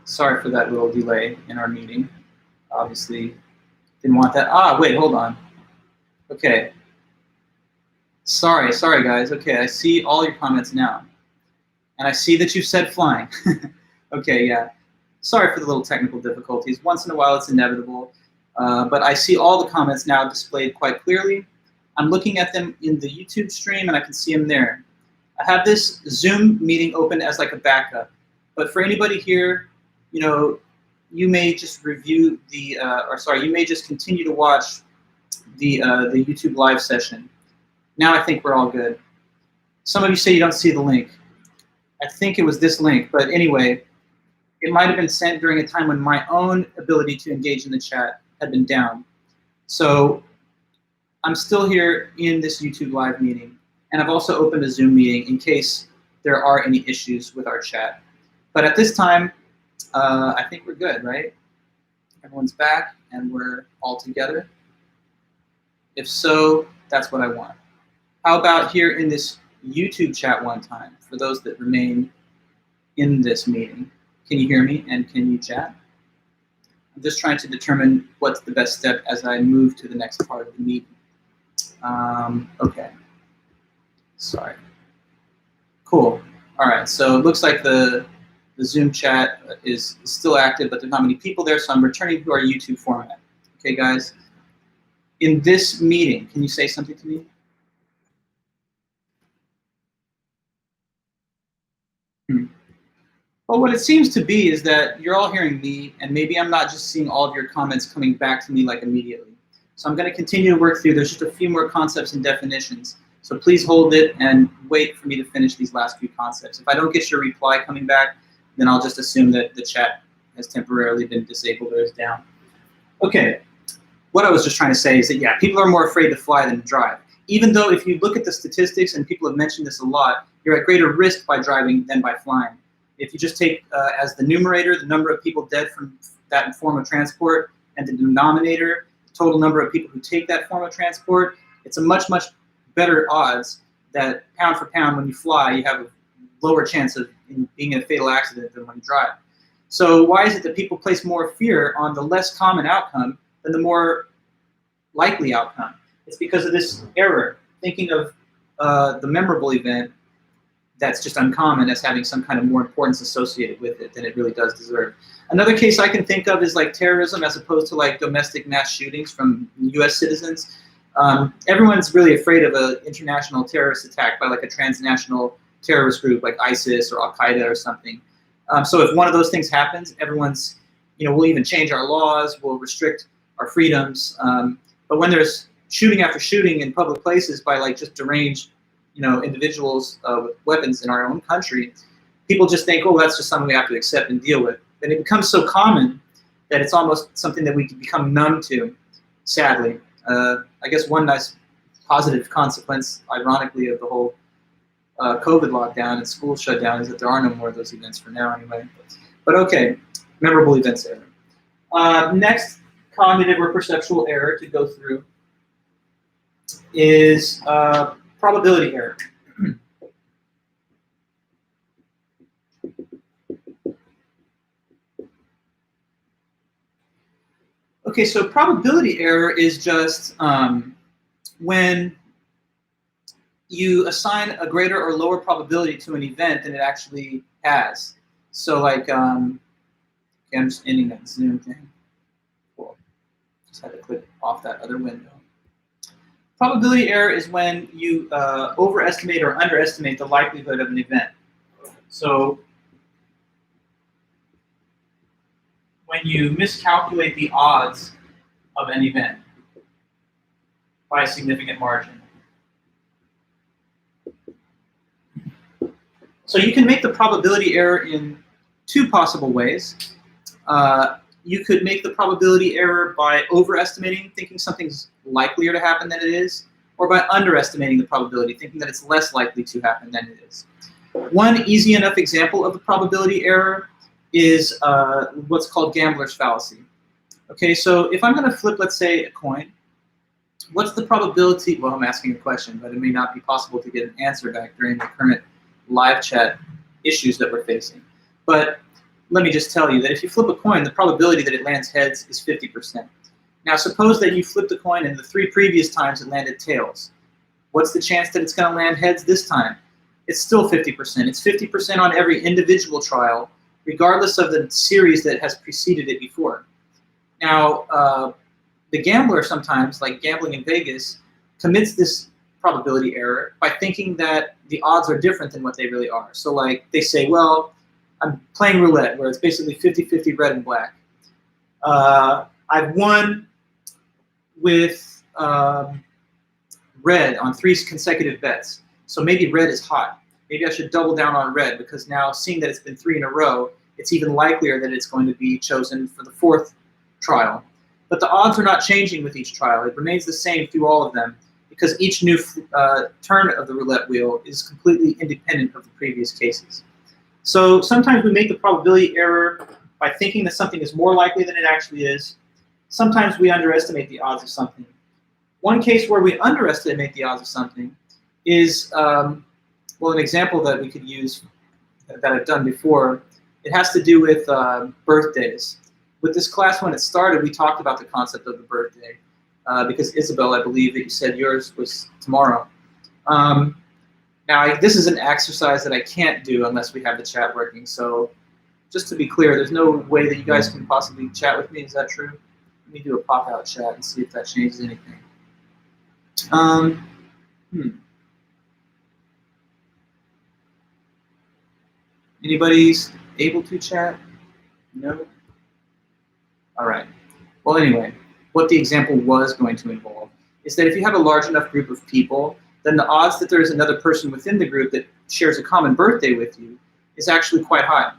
Sorry for that little delay in our meeting. Obviously, didn't want that. Ah, wait, hold on. Okay. Sorry guys. Okay, I see all your comments now. And I see that you said flying. Okay, yeah. Sorry for the little technical difficulties. Once in a while, it's inevitable. But I see all the comments now displayed quite clearly. I'm looking at them in the YouTube stream, and I can see them there. I have this Zoom meeting open as like a backup. But for anybody here, you know, you may just review the, you may just continue to watch the YouTube live session. Now I think we're all good. Some of you say you don't see the link. I think it was this link, but anyway, it might have been sent during a time when my own ability to engage in the chat had been down. So I'm still here in this YouTube live meeting, and I've also opened a Zoom meeting in case there are any issues with our chat. But at this time, I think we're good, right? Everyone's back and we're all together. If so, that's what I want. How about here in this YouTube chat one time for those that remain in this meeting? Can you hear me and can you chat? I'm just trying to determine what's the best step as I move to the next part of the meeting. Okay. Sorry. Cool. All right. So it looks like the Zoom chat is still active, but there's not many people there, so I'm returning to our YouTube format. Okay, guys. In this meeting, can you say something to me? Well, what it seems to be is that you're all hearing me, and maybe I'm not just seeing all of your comments coming back to me like immediately. So I'm going to continue to work through. There's just a few more concepts and definitions. So please hold it and wait for me to finish these last few concepts. If I don't get your reply coming back, then I'll just assume that the chat has temporarily been disabled or is down. Okay, what I was just trying to say is that, yeah, people are more afraid to fly than to drive. Even though if you look at the statistics, and people have mentioned this a lot, you're at greater risk by driving than by flying. If you just take as the numerator the number of people dead from that form of transport, and the denominator, total number of people who take that form of transport, it's a much, much better odds that pound for pound when you fly, you have a lower chance of being in a fatal accident than when you drive. So why is it that people place more fear on the less common outcome than the more likely outcome? It's because of this error, thinking of the memorable event that's just uncommon as having some kind of more importance associated with it than it really does deserve. Another case I can think of is like terrorism as opposed to like domestic mass shootings from US citizens. Everyone's really afraid of an international terrorist attack by like a transnational terrorist group like ISIS or Al-Qaeda or something. So if one of those things happens, everyone's, we'll even change our laws, we'll restrict our freedoms. But when there's shooting after shooting in public places by like just deranged individuals with weapons in our own country, people just think, oh, that's just something we have to accept and deal with. And it becomes so common that it's almost something that we can become numb to, sadly. I guess one nice positive consequence, ironically, of the whole COVID lockdown and school shutdown is that there are no more of those events for now anyway. But okay, memorable events error. Next cognitive or perceptual error to go through is probability error. Okay, so probability error is just when you assign a greater or lower probability to an event than it actually has. So like, okay, I'm just ending that Zoom thing. Cool. Just had to click off that other window. Probability error is when you overestimate or underestimate the likelihood of an event. So when you miscalculate the odds of an event by a significant margin. So you can make the probability error in two possible ways. You could make the probability error by overestimating, thinking something's likelier to happen than it is, or by underestimating the probability, thinking that it's less likely to happen than it is. One easy enough example of the probability error is what's called gambler's fallacy. Okay, so if I'm going to flip, let's say, a coin, what's the probability? Well, I'm asking a question, but it may not be possible to get an answer back during the current live chat issues that we're facing. But let me just tell you that if you flip a coin, the probability that it lands heads is 50%. Now suppose that you flipped the coin and the 3 previous times it landed tails. What's the chance that it's going to land heads this time? It's still 50%. It's 50% on every individual trial, regardless of the series that has preceded it before. Now, the gambler sometimes, like gambling in Vegas, commits this probability error by thinking that the odds are different than what they really are. So like they say, well, I'm playing roulette, where it's basically 50-50 red and black. I've won with red on 3 consecutive bets. So maybe red is hot. Maybe I should double down on red, because now seeing that it's been 3 in a row, it's even likelier that it's going to be chosen for the 4th trial. But the odds are not changing with each trial. It remains the same through all of them, because each new turn of the roulette wheel is completely independent of the previous cases. So sometimes we make the probability error by thinking that something is more likely than it actually is. Sometimes we underestimate the odds of something. One case where we underestimate the odds of something is, well, an example that we could use that I've done before. It has to do with birthdays. with this class, when it started, we talked about the concept of the birthday, because Isabel, I believe that you said yours was tomorrow. Now, this is an exercise that I can't do unless we have the chat working. So just to be clear, there's no way that you guys can possibly chat with me. Is that true? Let me do a pop-out chat and see if that changes anything. Anybody's able to chat? No? All right. Well, anyway, what the example was going to involve is that if you have a large enough group of people, then the odds that there is another person within the group that shares a common birthday with you is actually quite high.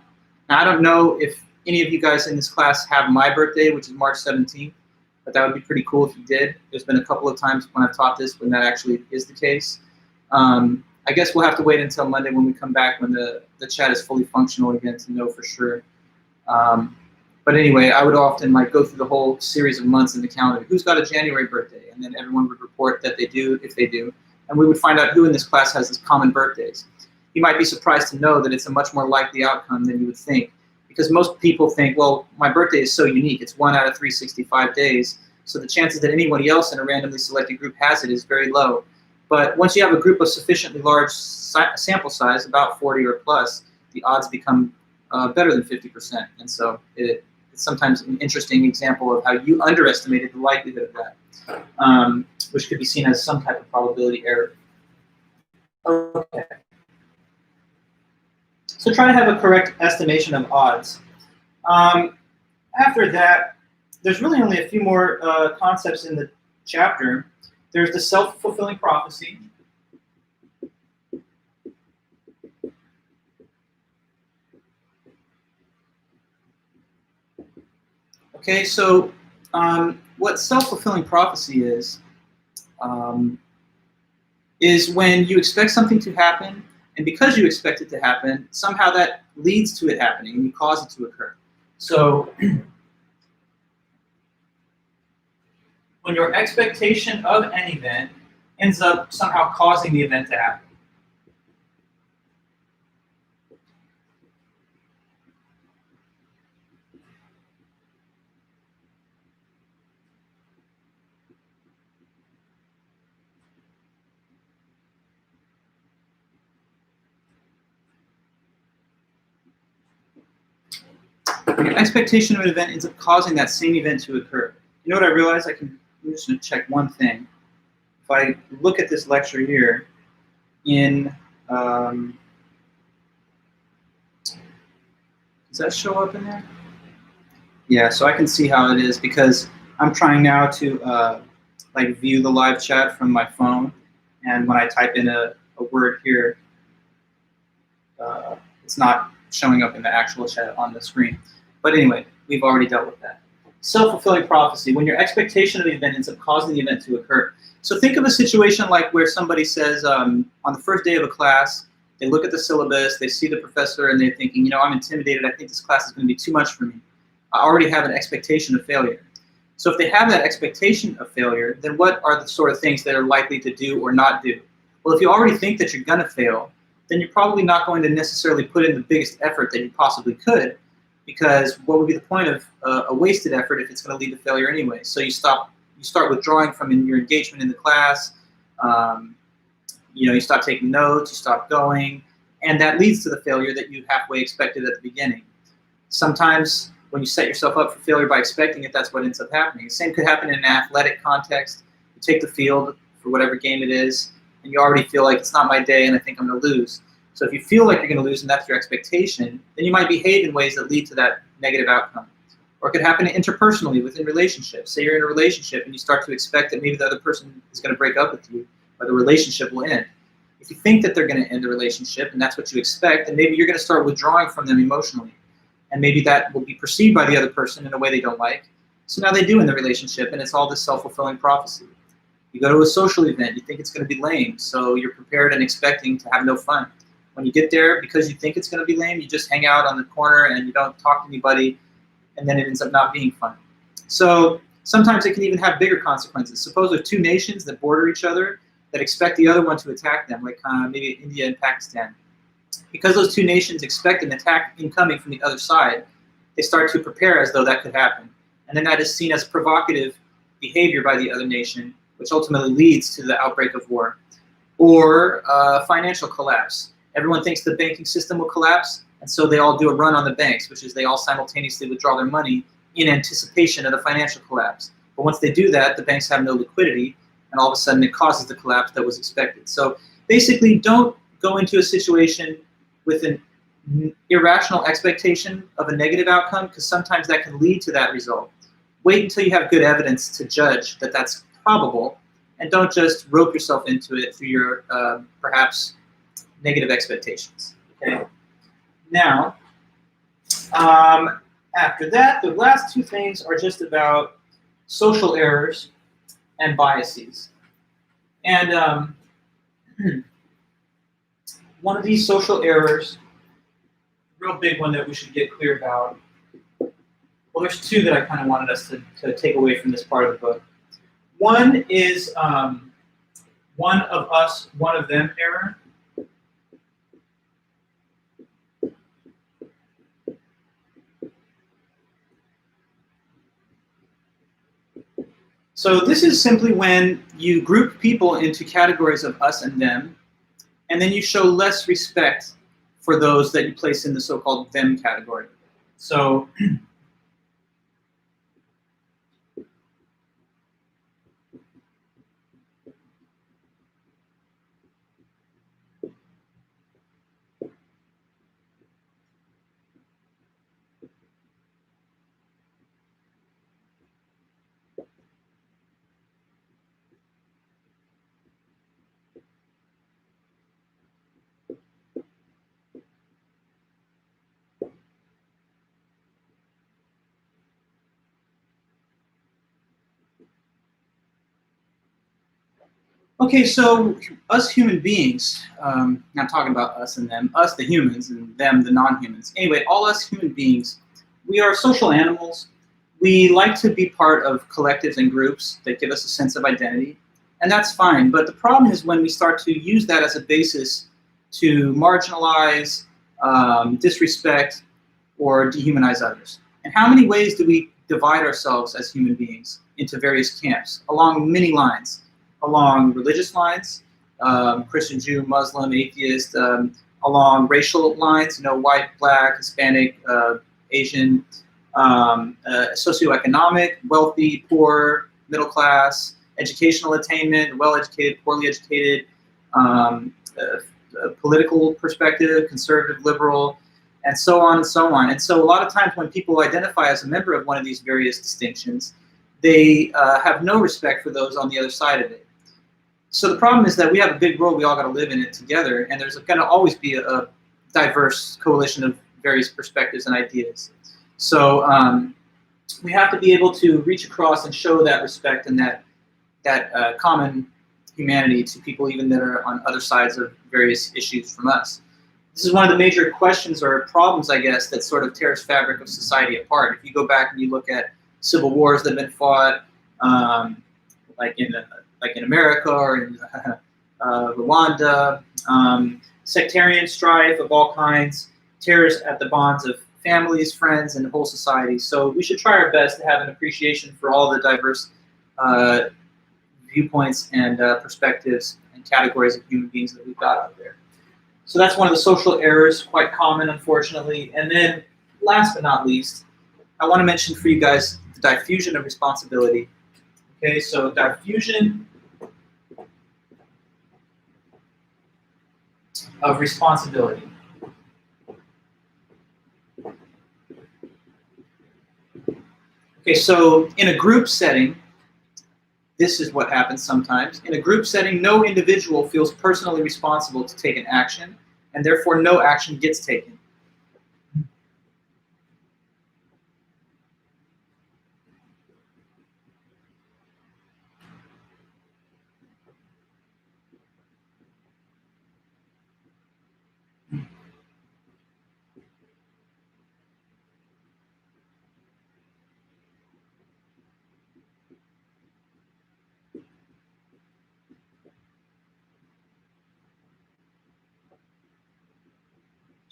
Now, I don't know if any of you guys in this class have my birthday, which is March 17th, but that would be pretty cool if you did. There's been a couple of times when I've taught this when that actually is the case. I guess we'll have to wait until Monday when we come back when the chat is fully functional again to know for sure. But anyway, I would often go through the whole series of months in the calendar. Who's got a January birthday? And then everyone would report that they do, if they do. And we would find out who in this class has these common birthdays. You might be surprised to know that it's a much more likely outcome than you would think. Because most people think, well, my birthday is so unique. It's 1 out of 365 days. So the chances that anybody else in a randomly selected group has it is very low. But once you have a group of sufficiently large sample size, about 40 or plus, the odds become better than 50%. And so it's sometimes an interesting example of how you underestimated the likelihood of that, which could be seen as some type of probability error. Okay. So try to have a correct estimation of odds. After that, there's really only a few more concepts in the chapter. There's the self-fulfilling prophecy. Okay, so what self-fulfilling prophecy is when you expect something to happen, and because you expect it to happen, somehow that leads to it happening, and you cause it to occur. So when your expectation of an event ends up somehow causing the event to happen. When your expectation of an event ends up causing that same event to occur. You know what I realized? I'm just going to check one thing. If I look at this lecture here, does that show up in there? Yeah, so I can see how it is because I'm trying now to view the live chat from my phone, and when I type in a word here, it's not showing up in the actual chat on the screen. But anyway, we've already dealt with that. Self-fulfilling prophecy, when your expectation of the event ends up causing the event to occur. So think of a situation like where somebody says on the first day of a class, they look at the syllabus, they see the professor, and they're thinking, I'm intimidated, I think this class is going to be too much for me. I already have an expectation of failure. So if they have that expectation of failure, then what are the sort of things that are likely to do or not do? Well, if you already think that you're going to fail, then you're probably not going to necessarily put in the biggest effort that you possibly could, because what would be the point of a wasted effort if it's going to lead to failure anyway? So you start withdrawing from your engagement in the class. You stop taking notes, you stop going, and that leads to the failure that you halfway expected at the beginning. Sometimes when you set yourself up for failure by expecting it, that's what ends up happening. The same could happen in an athletic context. You take the field for whatever game it is, and you already feel like it's not my day and I think I'm going to lose. So if you feel like you're going to lose and that's your expectation, then you might behave in ways that lead to that negative outcome. Or it could happen interpersonally within relationships. Say you're in a relationship and you start to expect that maybe the other person is going to break up with you, or the relationship will end. If you think that they're going to end the relationship and that's what you expect, then maybe you're going to start withdrawing from them emotionally. And maybe that will be perceived by the other person in a way they don't like. So now they do in the relationship, and it's all this self-fulfilling prophecy. You go to a social event, you think it's going to be lame, so you're prepared and expecting to have no fun. When you get there, because you think it's going to be lame, you just hang out on the corner and you don't talk to anybody, and then it ends up not being fun. So sometimes it can even have bigger consequences. Suppose there are two nations that border each other that expect the other one to attack them, like maybe India and Pakistan. Because those two nations expect an attack incoming from the other side, they start to prepare as though that could happen. And then that is seen as provocative behavior by the other nation, which ultimately leads to the outbreak of war. Or financial collapse. Everyone thinks the banking system will collapse, and so they all do a run on the banks, which is they all simultaneously withdraw their money in anticipation of the financial collapse. But once they do that, the banks have no liquidity, and all of a sudden it causes the collapse that was expected. So basically, don't go into a situation with an irrational expectation of a negative outcome, because sometimes that can lead to that result. Wait until you have good evidence to judge that that's probable, and don't just rope yourself into it through your perhaps negative expectations. Okay. Now, after that, the last two things are just about social errors and biases. And one of these social errors, real big one that we should get clear about. Well, there's two that I kind of wanted us to take away from this part of the book. One is one of us, one of them error. So this is simply when you group people into categories of us and them, and then you show less respect for those that you place in the so-called them category. So okay, so us human beings, I'm talking about us and them, us the humans and them the non-humans. Anyway, all us human beings, we are social animals. We like to be part of collectives and groups that give us a sense of identity, and that's fine. But the problem is when we start to use that as a basis to marginalize, disrespect, or dehumanize others. And how many ways do we divide ourselves as human beings into various camps along many lines? Along religious lines, Christian, Jew, Muslim, atheist, along racial lines, white, black, Hispanic, Asian, socioeconomic, wealthy, poor, middle class, educational attainment, well-educated, poorly educated, political perspective, conservative, liberal, and so on and so on. And so a lot of times when people identify as a member of one of these various distinctions, they have no respect for those on the other side of it. So the problem is that we have a big world, we all got to live in it together, and there's going to always be a diverse coalition of various perspectives and ideas. So we have to be able to reach across and show that respect and that common humanity to people even that are on other sides of various issues from us. This is one of the major questions or problems, I guess, that sort of tears fabric of society apart. If you go back and you look at civil wars that have been fought, like in America or in Rwanda, sectarian strife of all kinds, tears at the bonds of families, friends, and the whole society. So we should try our best to have an appreciation for all the diverse viewpoints and perspectives and categories of human beings that we've got out there. So that's one of the social errors, quite common, unfortunately. And then, last but not least, I want to mention for you guys the diffusion of responsibility. Okay, so diffusion of responsibility. Okay, so in a group setting, this is what happens sometimes. In a group setting, no individual feels personally responsible to take an action, and therefore no action gets taken.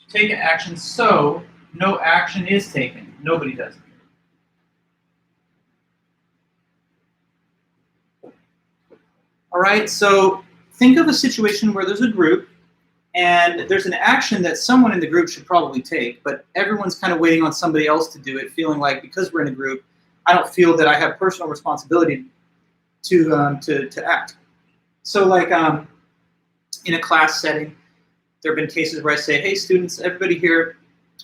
Take an action, so no action is taken. Nobody does it. All right, so think of a situation where there's a group and there's an action that someone in the group should probably take, but everyone's kind of waiting on somebody else to do it, feeling like because we're in a group, I don't feel that I have personal responsibility to act. So like in a class setting, there have been cases where I say, hey students, everybody here,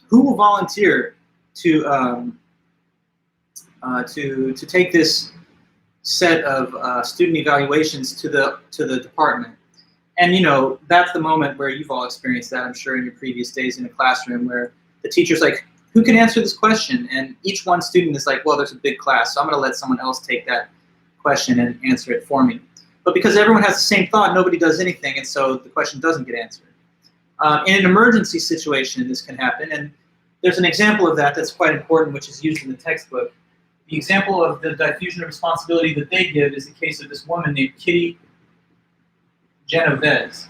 who will volunteer to take this set of student evaluations to the department? And you know, that's the moment where you've all experienced that, I'm sure, in your previous days in a classroom, where the teacher's like, who can answer this question? And each one student is like, well, there's a big class, so I'm gonna let someone else take that question and answer it for me. But because everyone has the same thought, nobody does anything, and so the question doesn't get answered. In an emergency situation, this can happen, and there's an example of that that's quite important, which is used in the textbook. The example of the diffusion of responsibility that they give is the case of this woman named Kitty Genovese.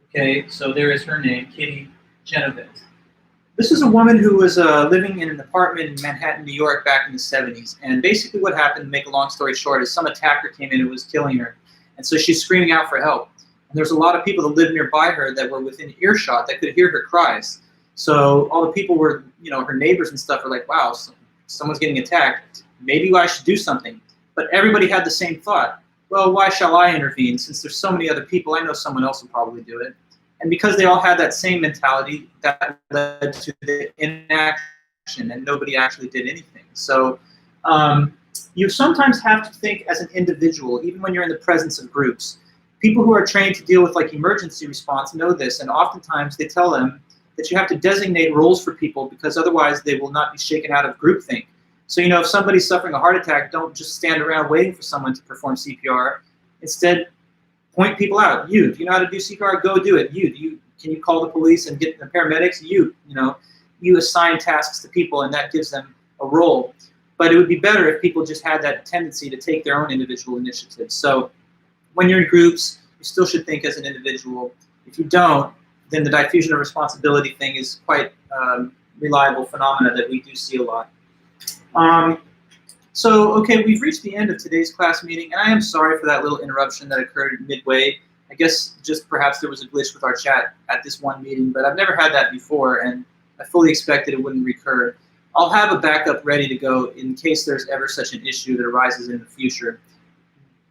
Okay, so there is her name, Kitty Genovese. This is a woman who was living in an apartment in Manhattan, New York back in the 70s. And basically what happened, to make a long story short, is some attacker came in and was killing her. And so she's screaming out for help. And there's a lot of people that lived nearby her that were within earshot that could hear her cries. So all the people were, you know, her neighbors and stuff were like, wow, someone's getting attacked. Maybe I should do something. But everybody had the same thought. Well, why shall I intervene? Since there's so many other people, I know someone else will probably do it. And because they all had that same mentality, that led to the inaction, and nobody actually did anything. So you sometimes have to think as an individual, even when you're in the presence of groups. People who are trained to deal with like emergency response know this, and oftentimes they tell them that you have to designate roles for people because otherwise they will not be shaken out of groupthink. So, you know, if somebody's suffering a heart attack, don't just stand around waiting for someone to perform CPR. Instead, point people out. You, do you know how to do CPR? Go do it. Can you call the police and get the paramedics? You know, you assign tasks to people and that gives them a role. But it would be better if people just had that tendency to take their own individual initiatives. So when you're in groups, you still should think as an individual. If you don't, then the diffusion of responsibility thing is quite reliable phenomena that we do see a lot. So, okay, we've reached the end of today's class meeting, and I am sorry for that little interruption that occurred midway. I guess just perhaps there was a glitch with our chat at this one meeting, but I've never had that before, and I fully expected it wouldn't recur. I'll have a backup ready to go in case there's ever such an issue that arises in the future.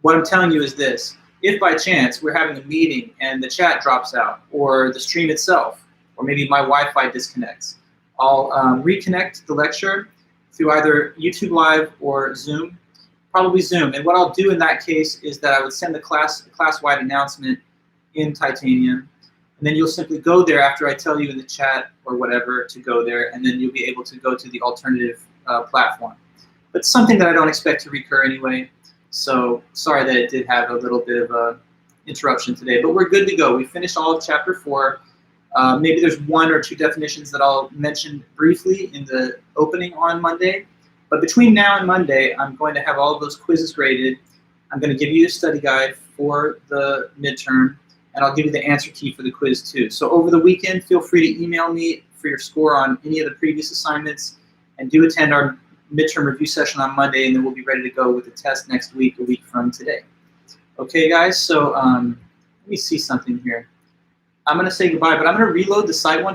What I'm telling you is this. If by chance we're having a meeting and the chat drops out, or the stream itself, or maybe my Wi-Fi disconnects, I'll reconnect the lecture through either YouTube Live or Zoom, probably Zoom. And what I'll do in that case is that I would send the class-wide announcement in Titanium, and then you'll simply go there after I tell you in the chat or whatever to go there, and then you'll be able to go to the alternative platform. But something that I don't expect to recur anyway, so sorry that it did have a little bit of a interruption today, but we're good to go. We finished all of chapter 4. Maybe there's one or two definitions that I'll mention briefly in the opening on Monday. But between now and Monday, I'm going to have all of those quizzes graded. I'm going to give you a study guide for the midterm, and I'll give you the answer key for the quiz too. So over the weekend, feel free to email me for your score on any of the previous assignments, and do attend our midterm review session on Monday, and then we'll be ready to go with the test next week, a week from today. Okay, guys, so let me see something here. I'm going to say goodbye, but I'm going to reload the site one